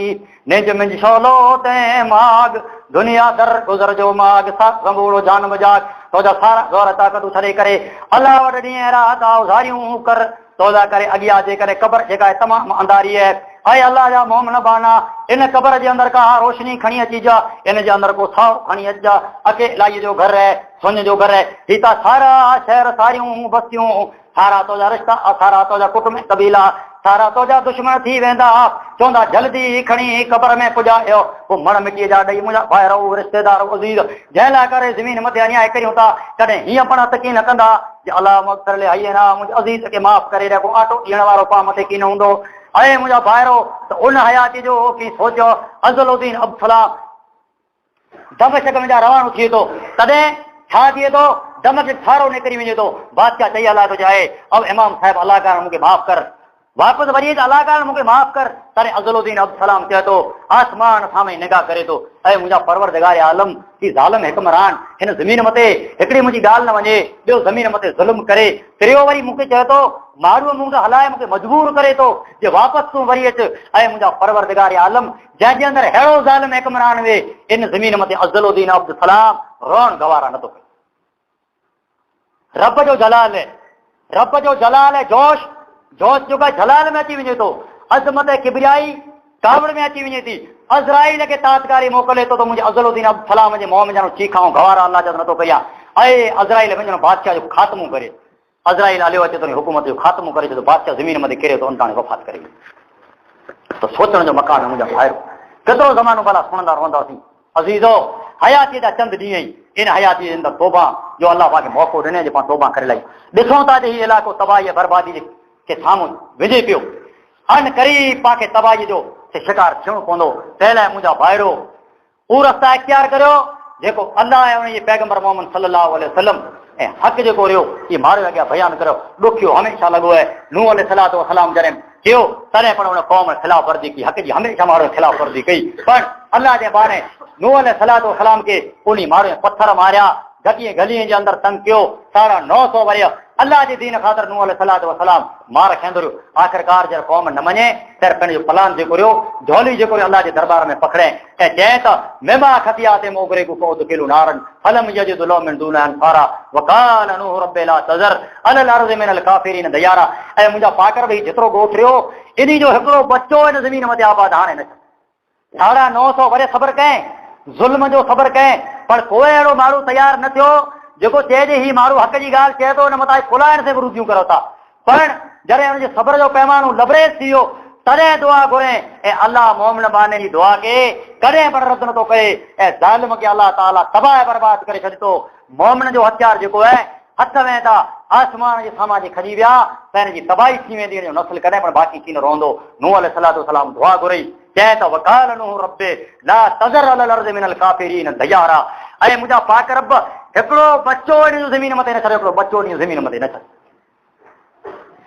निज मिंज शोलो तैं माग दुनिया दर गुज़र जो माग साथ संभूड़ो जान बजाग तोजा सारा ज़ोर ताक़तूं छॾे करे अल्लाह वटि ॾींहं राति औज़ारियूं कर तोजा करे अॻियां जे करे कबर जेका आहे तमामु अंधारी आहे ऐं अल्लाह जा मोमिन बाना इन कबर जे अंदर का रोशनी खणी अची जा इन जे अंदर को साओ खणी अच जा अकेलाई जो घर है सुन जो घर है ही त सारा शहर सारियूं बस्तियूं सारा तोजा रिश्ता सारा तोजा कुटुंब कबीला सारा तोजा दुश्मन थी वेंदा चवंदा जल्दी खणी कबर में पुॼायो पोइ मण मिटीअ जा ॾेई मुंहिंजा भाइरो रिश्तेदार अज़ीज़ जंहिं लाइ करे ज़मीन मथे अन्याय करियूं था कॾहिं हीअं पण तकी न कंदा अलाह मग़फ़िर ले हयना मुंहिंजे अज़ीज़ खे माफ़ करे ॾे को आटो ॾियण वारो पाण मथे की न हूंदो ऐं मुंहिंजा भाइरो त उन हयाती जो की सोचियो अज़लुद्दीन अब्दुल्लाह दमिश्क में रवानो थिए थो तॾहिं छा थिए थो दमिश्क सारो निकिरी वञे थो बादशाह चई अलाह थो चाहे अब इमाम साहिब अलाह कर मूंखे माफ़ कर वापसि वरी अलाह कर मूंखे माफ़ कर तॾहिं अज़लुद्दीन अब्दुल्लाह चए थो आसमान साम्हूं निगाह करे थो ऐं मुंहिंजा परवरदिगार आलम की ज़ालिम हिकमरान हिन ज़मीन मथे हिकिड़ी मुंहिंजी ॻाल्हि न वञे ॿियो ज़मीन मथे ज़ुल्म करे टियों वरी मूंखे चए थो माण्हूअ मूंखे हलाए मूंखे मजबूर करे थो जे वापसि तूं वरी अच ऐं मुंहिंजा परवरदिगार आलम जंहिंजे अंदरि अहिड़ो ज़ालिम हिकमरान वे इन ज़मीन मथे अज़लुद्दीन अब्दुल्लाह रोअण गवारा नथो करे रब जो जलाल है जोश जोश जो का जलाल में अची वञे थो अज़मत किबरियाई कावड़ में अची वञे थी अज़राइल खे तात्कारी मोकिले थो त मुंहिंजे अज़लुद्दीन अब्दुल्लाह जे मुंहं में ॼणो चीखाऊं गवारा अल्लाह जो नथो कयां ऐं अज़राइल वञणो बादशाह जो ख़ात्मो करे अज़राइल हलियो अचे थो हुकूमत जो ख़ात्मो करे छॾो बादशाह ज़मीन मथे किरे थो अंताणे वफ़ात करे त सोचण जो मकान मुंहिंजा भाइरो केतिरो ज़मानो भला सुणंदा रहंदासीं अज़ीज़ो हयाती जा चंद ॾींहं ई इन हयाती जे अंदरि तौबा जो अल्लाह पाण खे मौक़ो ॾिने जे पाण तौबा करे लाई ॾिसूं था त हीउ इलाइक़ो तबाही बर्बादी के साम्हूं विझे पियो अन करीब पाण खे तबाही जो शिकार थियणो पवंदो तंहिं लाइ मुंहिंजा भाइरो उहो रस्ता इख़्तियार करियो जेको अल्लाह ऐं उन जे पैगंबर मोहम्मद सल्लल्लाहु अलैहि वसल्लम ऐं हक़ जेको रहियो इहे माण्हू अॻियां बयानु करियो ॾुखियो हमेशह लॻो आहे नूह अलैहिस्सलातु वसलाम जॾहिं कयो तॾहिं पण उन क़ौम ख़िलाफ़ वर्जी कई हक़ जी हमेशह माण्हू ख़िलाफ़ वर्जी कई पर अल्लाह जे बाने नूह अलैहिस्सलातु वसलाम खे उन माण्हू पथर मारिया गलीअ गलीअ जे अंदरि तंग कयो 950 वरी अल्लाह जे दीन ख़ातिर नूह अलैहिस्सलातु वसलाम मार खाईंदो रहियो आख़िरकार जॾहिं क़ौम न मञे त पंहिंजो प्लान जेको रहियो झोली जेको अल्लाह जे दरबार में पकड़े ऐं चए त मेमा खतिया ते मोगरे को पौध किलो नारन फलम यजिद लो मिन दून अनफारा वकाल नूह रब्बे ला तज़र अलल अर्ज़ मिनल काफिरीन दयारा ऐं मुंहिंजा पाकर भई जेतिरो ॻोठ रहियो इन जो हिकिड़ो बच्चो हिन ज़मीन मथे आबाद हाणे न 950 वरी सब्र कयईं ज़ुल्म जो सब्र कयईं पर कोई अहिड़ो माण्हू तयारु न थियो जेको चए जे हीउ माण्हू हक़ जी ॻाल्हि चए थो हुन मथां फुलाइण से विरोधियूं करो था पर जॾहिं हुनजे सब्र जो पैमानो लबरेज़ थी वियो तॾहिं दुआ घुरे ऐं अल्लाह मोमिन बाने जी दुआ खे कॾहिं पण रद्द नथो करे ऐं ज़ालिम खे अल्लाह ताला तबाह बर्बाद करे छॾियो मोमिन जो हथियार जेको आहे हथ में था आसमान जे साम्हूं जे खजी विया त हिन जी तबाही थी वेंदी हिन जो नस्ल कॾहिं पण बाक़ी थी न रहंदो नूह अलैहिस्सलातु वसलाम दुआ घुरई चए त वकाल नूह रब्बे ला तज़र अलल अर्ज़ मिनल काफिरीन दयारा ऐं मुंहिंजा पाक रब हिकिड़ो बच्चो इन ज़मीन मथे न छॾे हिकिड़ो बच्चो इन ज़मीन मथे न छॾे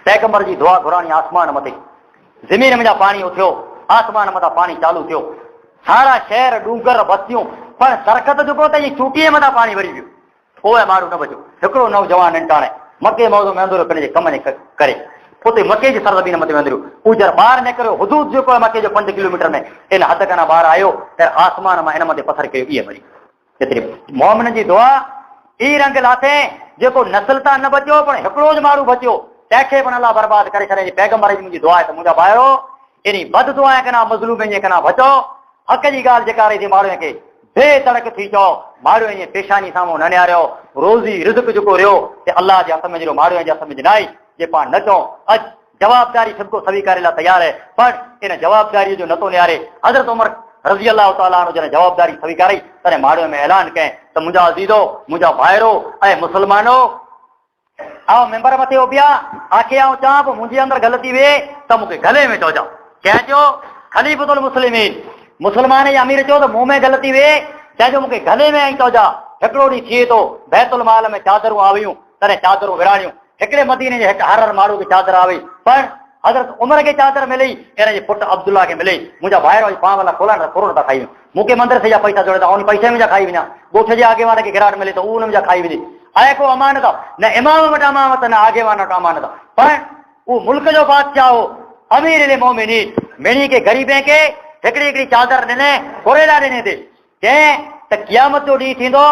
पैगंबर जी दुआ घुराणी आसमान मथे ज़मीन में पाणी उथियो आसमान मथां पाणी चालू थियो सारा शहर डूंगर बस्तियूं पर सरकत जेको त चूटीअ मथां पाणी वरी वियो पोइ माण्हू न बचियो हिकिड़ो नौजवान इंटाणे मके मौज़ो में अंदरि पंहिंजे कम जे करे उते मके जी सरज़मीन मथे वेंदियूं उजर ॿाहिरि निकिरियो हुदूद जेको आहे मके जो 5 किलोमीटर में इन हद खां ॿाहिरि आयो त आसमान मां इन मथे पथर कयो इहे वरी एतिरी मोमिन जी दुआ ई रंग लाथे जेको नस्ल तां न बचियो पर हिकिड़ो ज माण्हू बचियो तंहिंखे पण अलाह बर्बाद करे छॾे पैगंबर जी मुंहिंजी दुआ आहे त मुंहिंजा भाइरो इन बद दुआ कना मज़लूम जे कना बचो हक़ जी ॻाल्हि जेका रही थी माण्हूअ खे बेतड़क थी चओ माण्हू ईअं पेशानी साम्हूं न निहारियो रोज़ी रिज़्क़ जेको रहियो ते अलाह जे हथ में जहिड़ो माण्हू जे हथ में न आहे जे पाण न चओ अॼु जवाबदारी सबको स्वीकार लाइ तयार है पर इन जवाबदारी जो नथो निहारे हज़रत उमर रज़ी अल्लाह ताला अन्हु जॾहिं जवाबदारी स्वीकारी तॾहिं माण्हूअ में ऐलान कयईं त मुंहिंजा अज़ीज़ो मुंहिंजा भाइरो ऐं मुस्लमानो आउं मेंबर मथे उबिया आखे आउं चवां पोइ मुंहिंजे अंदरि ग़लती वे त मूंखे गले में चइजो कंहिं चयो ख़लीफ़तुल मुस्लिमीन मुस्लमान जे अमीर चयो त मूं में ग़लती वे चइजो मूंखे गले में आई चइजा हिकिड़ो ॾींहुं थिए थो बैतुल माल में चादरूं आवियूं तॾहिं चादरूं विराड़ियूं हिकिड़े मदीने जे हर माण्हू खे चादर आई पर हज़रत उमर खे चादर मिली इन जे पुटु अब्दुल्ला खे मिली मुंहिंजा भाइरो पाण वाला खोलण त थोरो नथा खाई मूंखे मदरसे जा पैसा जोड़े त उन पैसे में जा खाई वञा ॻोठ जे आगेवान खे गिराट मिले त उहो उन जा खाई वञे आहे को अमानत न इमाम वटि अमानत न आगेवान वटि अमानत पर उहो मुल्क जो बादशाह हो अमीर मोमिनीन मिणी खे ग़रीबे खे हिकिड़ी हिकिड़ी चादर ॾिने कोरेला ॾिने ते कंहिं त क़यामत जो ॾींहुं थींदो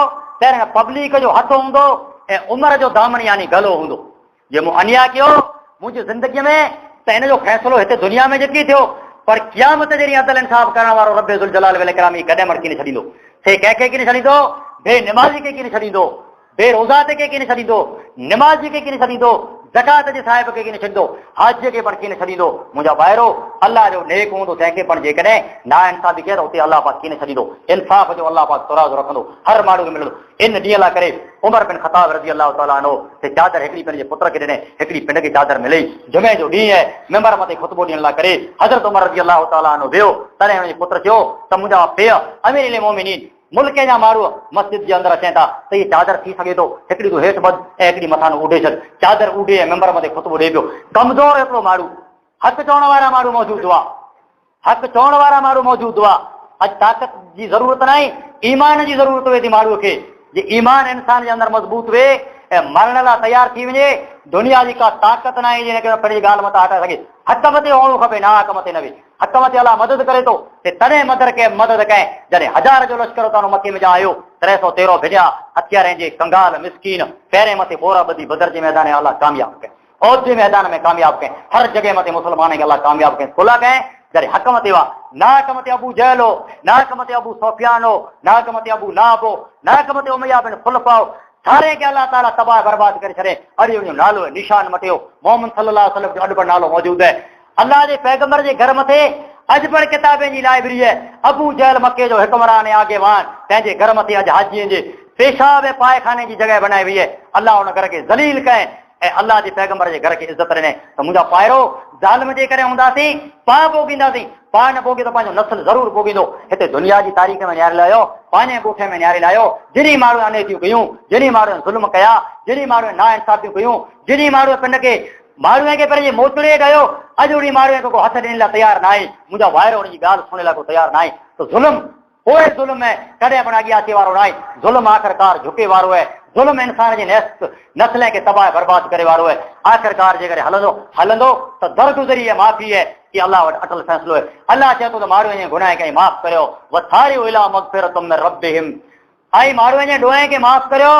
त पब्लिक जो हथ हूंदो ऐं उमिरि जो दामन यानी गलो हूंदो जे मूं अन्याय कयो मुंहिंजी ज़िंदगीअ में त हिन जो फ़ैसिलो हिते दुनिया में जेकी थियो पर क़यामत जहिड़ी अदल इंसाफ़ करण वारो रब्बे ज़ुल जलाल वल इकराम कॾहिं मर कीन छॾींदो से कंहिंखे कीन छॾींदो बेनिमाज़ी खे कीन छॾींदो बेरोज़ा ते खे कीन छॾींदो निमाज़ी खे कीन छॾींदो ज़कात जे साहिब खे कीन छॾींदो हाज खे पण कीन छॾींदो मुंहिंजा भाइरो अल्लाह जो नेक हूंदो तंहिंखे पण जेकॾहिं नाइंसाफ़ी कये त उते अल्लाह पाक कीन छॾींदो इंसाफ़ जो अल्लाह पाक तराज़ो रखंदो हर माण्हू खे मिलंदो इन ॾींहं लाइ करे उमर बिन ख़त्ताब रज़ी अल्लाह ताला अन्हु ते चादर हिकिड़ी पंहिंजे पुट खे ॾिने हिकिड़ी पिंड खे चादर मिली जुमे जो ॾींहुं आहे मेंबर मथे ख़ुतबो ॾियण लाइ करे हज़रत उमर रज़ी अल्लाह ताला अन्हु वियो तॾहिं हुनजे पुट चयो त मुंहिंजा पीउ अमीरुल मोमिनीन मुल्क जा माण्हू मस्जिद जे अंदरि अचनि था त इहा चादर थी सघे थो हिकिड़ी तूं हेठि ॿध ऐं हिकिड़ी मथां उॾे छॾ चादर उॾे ऐं मेंबर मथे ख़ुतबो ॾे पियो कमज़ोर हिकिड़ो माण्हू हक़ चवण वारा माण्हू मौजूदु हुआ हक़ चवण वारा माण्हू मौजूदु हुआ अॼु ताक़त जी ज़रूरत न आहे ईमान जी ज़रूरत हुए थी माण्हूअ खे जे ईमान इंसान जे अंदरि मज़बूत वे ऐं मरण लाइ तयारु थी वञे दुनिया जी का ताक़त न आहे जंहिंखे पंहिंजी ॻाल्हि मथां हटाए सघे हक़ मथे हुअणो खपे ना हक़ मथे न वे हक़ मथे अलाह मदद करे थो तॾहिं मदद कयईं जॾहिं 1000 जो लश्कर तानो मथे में जा आयो 313 भिॼा हथियारनि जे कंगाल मिसकीन पहिरें मथे बोरा ॿधी बदर जे मैदान अलाह कामयाबु कयईं औद जे मैदान में कामयाबु कयईं हर जॻह मथे मुस्लमान खे अलाह कामयाबु कयईं खुला कयईं जॾहिं हक़ मथे हुआ ना हक़ मथे अबू जहल हो ना हक़ मथे अबू सुफियान हो ना हक़ मथे अबू नाब हो ना हक़ मथे उमय्या बिन खुलफ हो सारे खे अल्लाह ताला तबाह बर्बाद करे छॾे अॼु उनजो नालो निशान मटियो मोहम्मद सल्लल्लाहु अलैहि वसल्लम जो अॼु पण नालो मौजूदु आहे अल्लाह जे पैगंबर जे घर मथे अॼु पण किताबनि जी लाइब्रेरी आहे अबू जहल मके जो हुकमरान आगेवान पंहिंजे घर मथे अॼु हाजीअ जे पेशाब पायखाने जी जॻह बनाई वई आहे अल्लाह उन घर खे ज़लील कयईं ऐं अल्लाह जे पैगंबर जे घर खे इज़त ॾिने त मुंहिंजा पाइरो ज़ालिम जे करे हूंदासीं पाण भोगींदासीं पाण न भोगी त पंहिंजो नस्ल ज़रूरु भोगींदो हिते दुनिया जी तारीख़ में निहारे लाहियो पंहिंजे ॻोठे में निहारे लाहियो जिनी माण्हू अनेतियूं कयूं जिनी माण्हू ज़ुल्म कया जिनी माण्हू नाइंसाफ़ियूं कयूं जिनी माण्हू पिंड खे माण्हूअ खे पंहिंजे मोचड़े कयो अॼु उन माण्हूअ खे को हथ ॾियण लाइ तयारु न आहे मुंहिंजा भाइरो उनजी ॻाल्हि सुणण लाइ को तयारु न आहे त ज़ुल्म पोइ ज़ुल्म आहे कॾहिं पण अॻियां अचे वारो न आहे ज़ुल्म आख़िरकार झुके वारो आहे ज़ुल्म इंसान जे नस्ल खे तबाह बर्बाद करे वारो आहे आख़िरकार जे करे हलंदो त दरगुज़री ऐं माफ़ी आहे कि अल्लाह वटि अटल फ़ैसिलो आहे अल्लाह चए थो त माण्हू जे गुनाह खे माफ़ करियो वथारियो इला मग़फ़िरतुम मिन रब्बिहिम ऐं माण्हू जे ॾोहे खे माफ़ करियो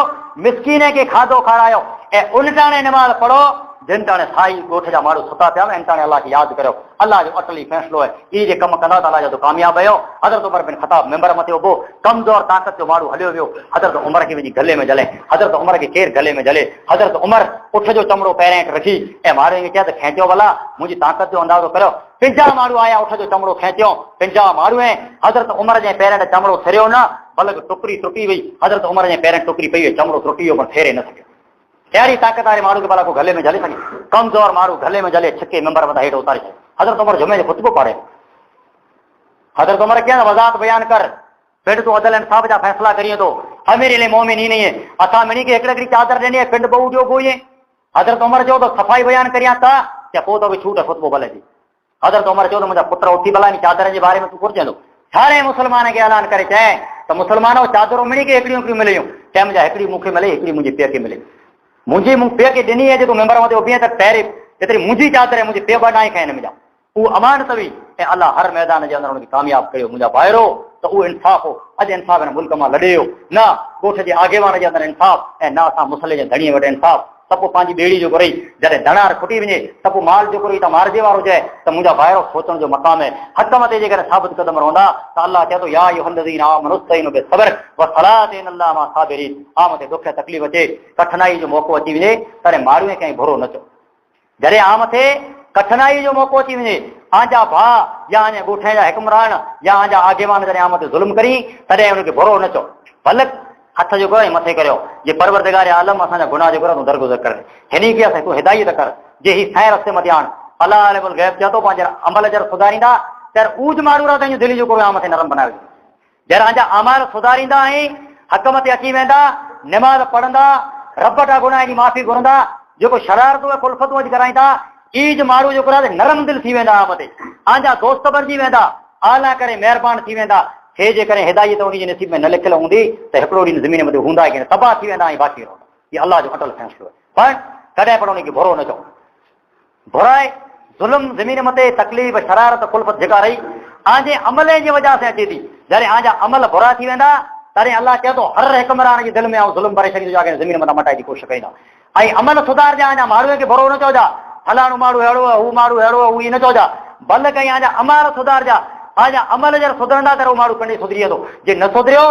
मिसकीन खे खाधो खारायो ऐं उल्टाणे निमाज़ पढ़ो जिन टाणे साई ॻोठ जा माण्हू सुता पिया इन टाणे अल्लाह खे यादि करियो अल्लाह जो अटल ई फ़ैसिलो आहे इहे जे कम कंदा त अल्लाह जो कामयाबु आहियो हज़रत उमर बिन ख़त्ताब मेंबर मथे उभो कमज़ोर ताक़त जो माण्हू हलियो वियो हज़रत उमर खे विझी गले में जले हज़रत उमर खे केरु गले में जले हज़रत उमर उठ जो चमड़ो पहिरें हेठि रखी ऐं माण्हू खे चयो त खैंचो भला मुंहिंजी ताक़त जो अंदाज़ो करियो 50 माण्हू आया उठ जो चमड़ो खैंचियो 50 माण्हू ऐं हज़रत उमर जे पेरनि ते चमड़ो थिरियो न बल्कि टुकड़ी टुटी वई हज़रत उमर जे पेरनि टुकड़ी पई चमड़ो टुटी वियो पर फेरे न सघियो कहिड़ी ताक़त वारे माण्हू खे भला को गले में जले सघे कमज़ोर माण्हू गले में जले छिके मेंबर मथां हेठि उतारे छॾे हज़रत उमर जुमे जो ख़ुतबो पाढ़े हज़रत उमर कीअं वज़ाहत बयानु कर पिंड तूं अदल इंसाफ़ जा फ़ैसिला करीं थो अमीरुल मोमिनीन असां मिनी खे हिकिड़ी ಚಾದर ॾिनी आहे पिंड बहु ॾियो पोइ हज़रत उमर चयो त सफ़ाई बयानु करियां था या पोइ त बि छूट ख़ुतबो भले थी हज़रत उमर चयो त मुंहिंजा पुट उथी भला इन चादर जे बारे में तूं पुरजंदो सारे मुस्लमान खे ऐलान करे चए त मुस्लमानो चादरूं मिनी खे हिकिड़ियूं हिकिड़ियूं मिलियूं चए हिकिड़ी मूंखे मिले हिकिड़ी मुंहिंजे पीउ खे मिले मुंहिंजी पीउ खे ॾिनी आहे जे तूं मेंबर मथे उभी त पहिरें जेतिरी मुंहिंजी चादर मुंहिंजे पेबा न खाइनि मुंहिंजा उहो अमानत हुई ऐं अलाह हर मैदान जे अंदरि हुनखे कामयाबु कयो मुंहिंजा भाइरो त उहो इंसाफ़ हो अॼु इंसाफ़ हिन मुल्क मां लॾे वियो न ॻोठ जे आगेवान जे अंदरि इंसाफ़ ऐं न असां मुसले जे धणीअ वटि इंसाफ़ त पोइ पंहिंजी ॿेड़ी जो घुरई जॾहिं धणार खुटी वञे त पोइ माल जो घुरई त मारिजे वारो चए त मुंहिंजा भाइरो सोचण जो मक़ाम आहे हक़ मथे जे करे साबित कदम रहंदा त अलाह चए थो या युहल्लज़ीन आमनू इस्तईनु बिस्सब्र वसलात इन्नल्लाह मअ साबिरीन आमते दुख तकलीफ़ अचे कठिनाई जो मौक़ो अची वञे तॾहिं माण्हूअ कंहिं बुरो न चओ जॾहिं आम थे कठिनाई जो मौक़ो अची वञे आंजा भाउ या अञा ॻोठे जा हुक्मरान या आंजा आगेवान जॾहिं आम ते ज़ुल्म करी तॾहिं हुनखे बुरो न चओ भले हथ जो कयो मथे करियो जे परवरदिगार आलम असांजा गुनाह जो कर तूं दरगुज़र कर हिन खे असां तूं हिदायत कर जे ही सही रस्ते मथे आण अलाह अलिमुल गैब चए थो पंहिंजे अमल जर सुधारींदा त ऊज माण्हू रहा तुंहिंजी दिलि जो कोई मथे नरम बनाए जॾहिं अञा अमाल सुधारींदा ऐं हक़ मथे अची वेंदा निमाज़ पढ़ंदा रब ता गुनाह जी माफ़ी घुरंदा जेको शरारतूं ऐं कुल्फतूं अॼु कराईंदा ईज माण्हू जेको आहे नरम दिलि थी वेंदा मथे आंजा दोस्त बणिजी वेंदा आला करे महिरबानी थी वेंदा हे जे करे हिदायत उन जे नसीब में न लिखियल हूंदी त हिकिड़ो ॾींहुं ज़मीन में हूंदा की न तबाह थी वेंदा ऐं बाक़ी रहंदा इहो अलाह जो अटल फ़ैसिलो आहे पर कॾहिं पर उनखे बुरो न चओ बुराए ज़ुल्म ज़मीन मथे तकलीफ़ शरारत कुल्फत जेका रही आंजे अमल जी वजह सां अचे थी जॾहिं आंजा अमल बुरा थी वेंदा तॾहिं अलाह चए थो हर हुक्मरान जी दिलि में ज़ुल्म भरे छॾींदो आहे ज़मीन मथां मटाए जी कोशिशि कंदा ऐं अमल सुधारजा अञा माण्हूअ खे बुरो न चइजा फलाणो माण्हू अहिड़ो आहे हू माण्हू अहिड़ो आहे हू ई न चइजा भले कई आंजा अमाल सुधारजा आंजा अमल जर सुधरंदा त उहो माण्हू कॾहिं सुधरी वेंदो जे न सुधरियो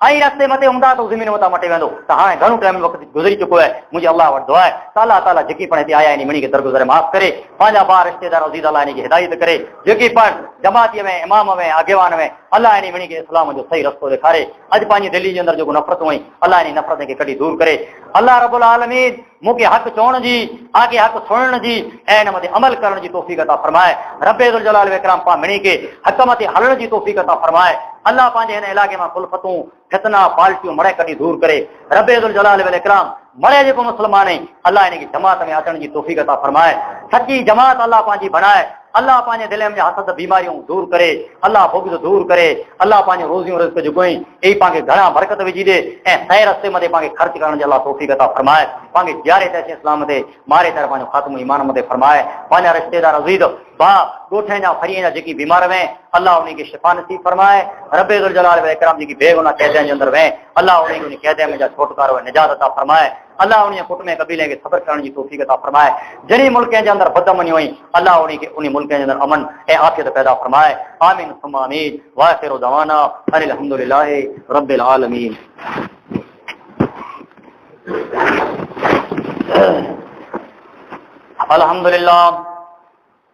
ऐं रस्ते मथे हूंदा त ज़मीन मथां मटे वेंदो त हाणे घणो टाइम वक़्तु गुज़री चुको आहे मुंहिंजे अलाह वटि दुआ आहे त अलाह ताला जेकी पण हिते आया आहिनि मिणी खे दरगुज़र माफ़ करे पंहिंजा ॿार रिश्तेदार अज़ीज़ अलाह इन खे हिदायत करे जेकी पण जमातीअ में इमाम में आगेवान में अलाह इन मिणी खे इस्लाम जो सही रस्तो ॾेखारे अॼु पंहिंजी दिल्ली जे अंदरि जेको नफ़रतूं आहिनि अलाह इन नफ़रत खे कढी दूर करे अलाह रब्बुल आलमीन मूंखे हक़ चवण जी आगे हक़ सुणण जी ऐं हिन मथे अमल करण जी तौफ़ीक़ अता फरमाए रब्बे ज़ुल जलाल व इकराम पा मिणी खे हक़ मथे हलण जी तौफ़ीक़ अता फरमाए अल्लाह पंहिंजे हिन इलाइक़े मां कुल्फतूं फितना पाल्टियूं मड़े कढी दूर करे रब्बे ज़ुल जलाल व इकराम मरे जेको मुस्लमान आहिनि अल्लाह इन खे जमात में अचण जी तौफ़ीक़ अता फरमाए सची जमात अल्लाह पंहिंजी बणाए अल्लाह पंहिंजे दिलि में हसद बीमारियूं दूर करे अल्लाह बुग़्ज़ दूर करे अल्लाह पंहिंजो रोज़ियूं रिज़्क़ जुगोई ई पाण खे घणा बरकत विझी ॾे ऐं सही रस्ते मथे पाण खे ख़र्च करण जी अल्लाह तौफ़ीक़ अता फरमाए पाण खे ॼारे त अचे इस्लाम ते मारे त पंहिंजो ख़ात्मो ईमान मथे फरमाए पंहिंजा रिश्तेदार अज़ीज़ भाउ ॻोठनि जा फरीअ जा जेकी बीमार में अल्लाह उन खे शिफ़ा नसीब फरमाए रब्बे ज़ुल जलाल व इकराम जेकी बेगुनाह कैदियुनि जे अंदरि वहे अल्लाह उन कैदियुनि जा छोटकारो निजात अता फरमाए अल्लाह उन कुट में कबीले खे सब्र करण जी तौफ़ीक़ अता फरमाए जहिड़ी मुल्क जे अंदरि बदअमनियूं हुई अल्लाह उन खे उन मुल्क जे अंदरि अमन ऐं आफ़ियत पैदा फरमाए आमीन सुम्मा आमीन वाखिरु दवाना अनिल हम्दुलिल्लाहि रब्बिल आलमीन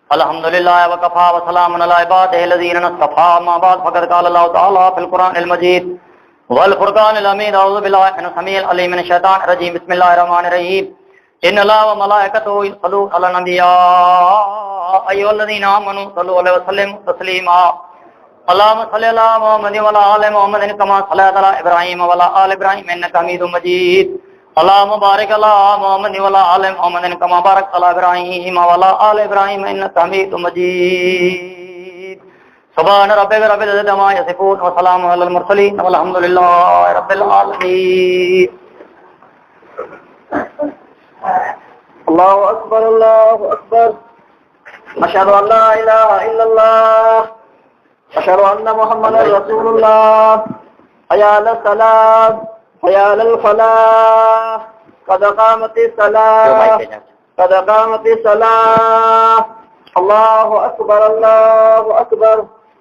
अल्हम्दुलिल्लाह वकफा वसलामुन अला इबादिहि लज़ीना इस्तफ़ा अम्मा बाद फ़क़द क़ाल अल्लाहु तआला फ़िल क़ुरआनिल मजीद वल फ़ुरक़ानिल हमीद अऊज़ु बिल्लाहि मिनश शमीइल अलीम मिनश शैतानिर रजीम बिस्मिल्लाहिर रहमानिर रहीम इन्ना अल्लाह व मलाइकतहु युसल्लूना अलन नबी या अय्युहल्लज़ीना आमनू सल्लु अलैहि वसल्लिमु तस्लीमा अल्लाहुम्मा सल्लि अला मुहम्मदिन व अला आलि मुहम्मदिन कमा सल्लैता अला इब्राहीम व अला आलि इब्राहीम इन्नका हमीदुम मजीद अल्लाहुम्मा बारिक अला मुहम्मदिन व अला आलि मुहम्मदिन कमा बारकता अला इब्राहीम व अला आलि इब्राहीम इन्नका हमीदुम मजीद सुब्हान रब्बिका रब्बिल इज्जति अम्मा यसिफून व सलामुन अलल मुरसलीन वल्हम्दुलिल्लाहि रब्बिल आलमीन अल्लाहु अकबर अशहदु अन ला इलाहा इल्लल्लाह अशहदु अन्न मुहम्मदर रसूलुल्लाह हय्या अलस सलात हय्या अलल फलाह क़द क़ामतिस सलाह अल्लाहु अकबर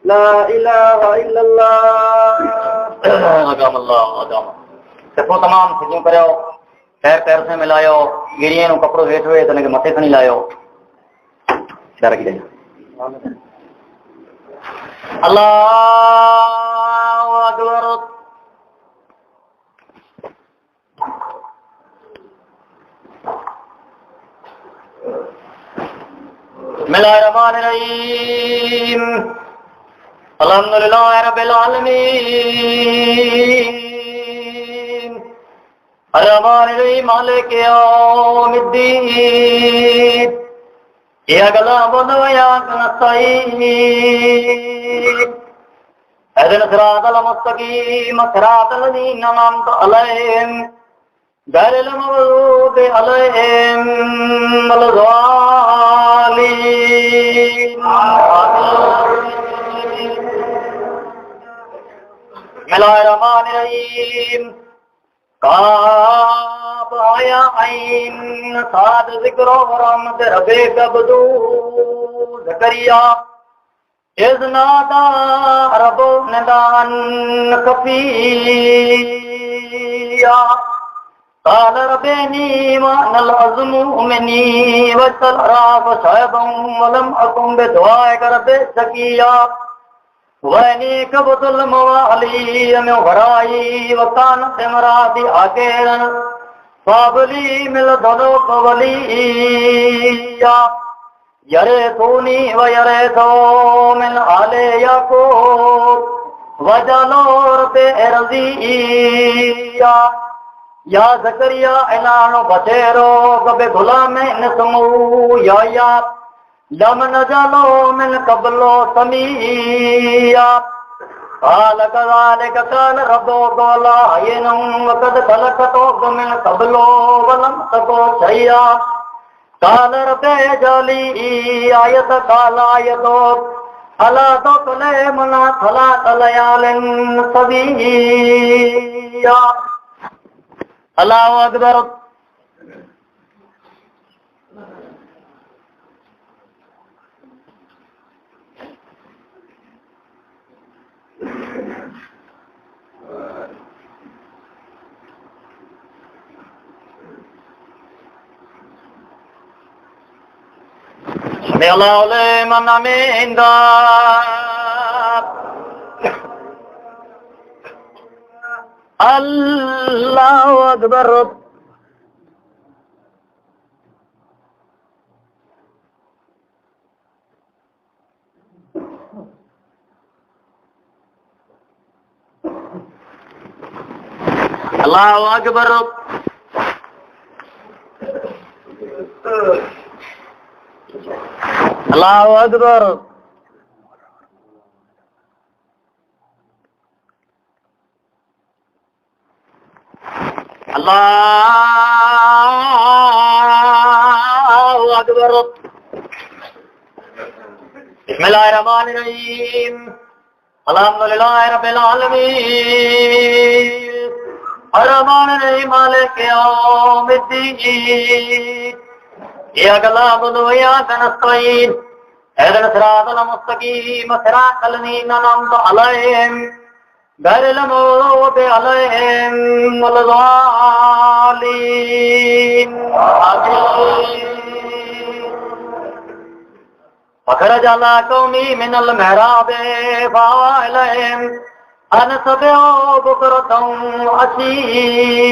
ला इलाहा इल्लल्लाह सिर्फ़ तमाम चीजों करो पैर पैर से मिलायो गिरिये कपड़ो हेठ हुए तो उनके मथे खणी लायो अल्लाहु अकबर बिस्मिल्लाहिर रहमानिर रहीम अल्हम्दुलिल्लाहि रब्बिल आलमीन अर्रहमानिर रहीम मालिकि यौमिद्दीन इय्याक नअबुदु व इय्याक नस्तईन इहदिना सिरातल मुस्तकीम सिरातल लज़ीना अनअमता अलैहिम गैरिल मग़ज़ूबि अलैहिम वलद्दाल्लीन الضالين بسم الله الرحمن الرحيم काब आया आइन साद जिक्र रहमत रबे कबदू ज़करिया इज़नादा रबो नदान कफिया काल रबेनी मानल अज़्मु मिनी वसल राफ साहिबं वलम अकुम बिदुआए रबे सकिया वैनी कबतुल मवाली में भराई वकान तिमराती आकेरन फाबली मिल धनो कवलिया यरे तूनी व यरे तो मिन आले याको वजलोर पे रज़िया या ज़करिया ऐलानो बतेरो कबे गुलाम नस्मू या लम नजलो मिन कबलो समिया काल कज़ालिक काल रब्बो कौला हयनुम वक़द खलक़तुक मिन कबलो वलम तको शय्या काल रब्बे जली आयत काल आयतो अला तो कले मना थला तलयालिन सबिया अल्लाहु Akbar Allahu liman hamida Allahu akbar Allahu akbar Allahu akbar Allahu akbar Bismillahirrahmanirrahim Alhamdulillahi rabbil alamin Ar-Rahmanir-Rahim Maliki yawmiddin إياك نعبد وإياك نستعين اهدنا الصراط المستقيم صراط الذين أنعمت عليهم غير المغضوب عليهم ولا الضالين فخرج على قومه من المحراب فأوى إليهم أن سبحوا بكرة وعشيا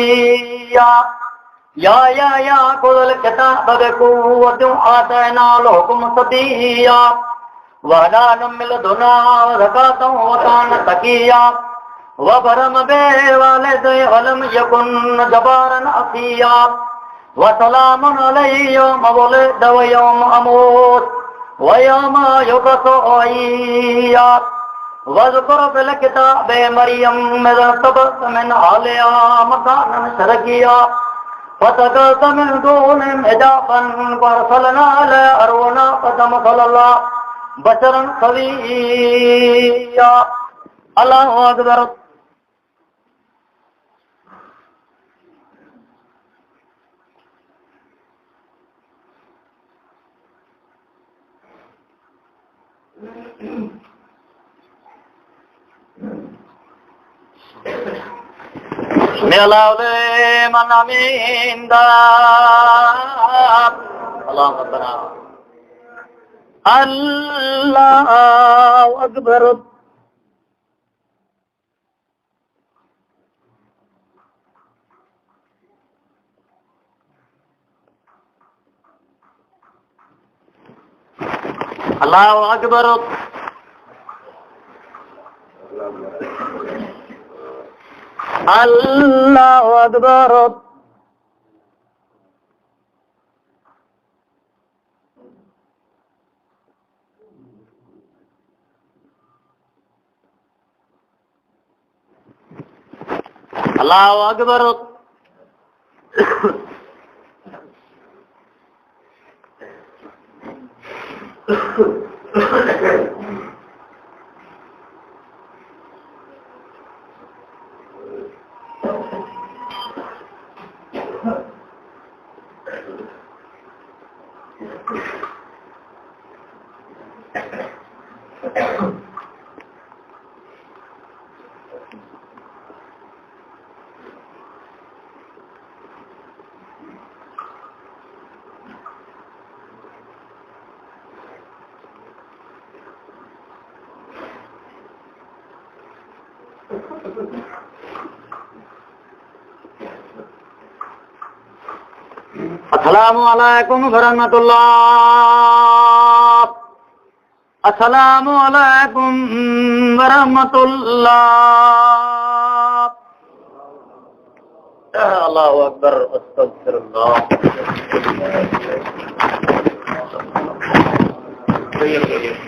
या खुदल किताब बक़ुव्वत आतैना लहुकुम सदिया वहदान मिल दुना ज़कातन व कान तकिया व बरम बे वालिदै वलम यकुन जबारन असिया व सलामुन अलैहि यौम वुलिद व यौम अमूत व यौम युबअसु हय्या वज़कुर फिल किताबि मरियम इज़ सबत मिन आलिहा मकानन शरक़िया فتقلت من دونهم حجابا فارسلنا على أروانا فتمثل الله بشرا سويا الله أكبر Allahu liman hamida Allahu akbar Allahu akbar Allahu akbar Allahu akbar Allahu akbar अस्सलामु अलैकुम वरहमतुल्लाह। अस्सलामु अलैकुम वरहमतुल्लाह। अल्लाहु अकबर। अस्तगफिरुल्लाह।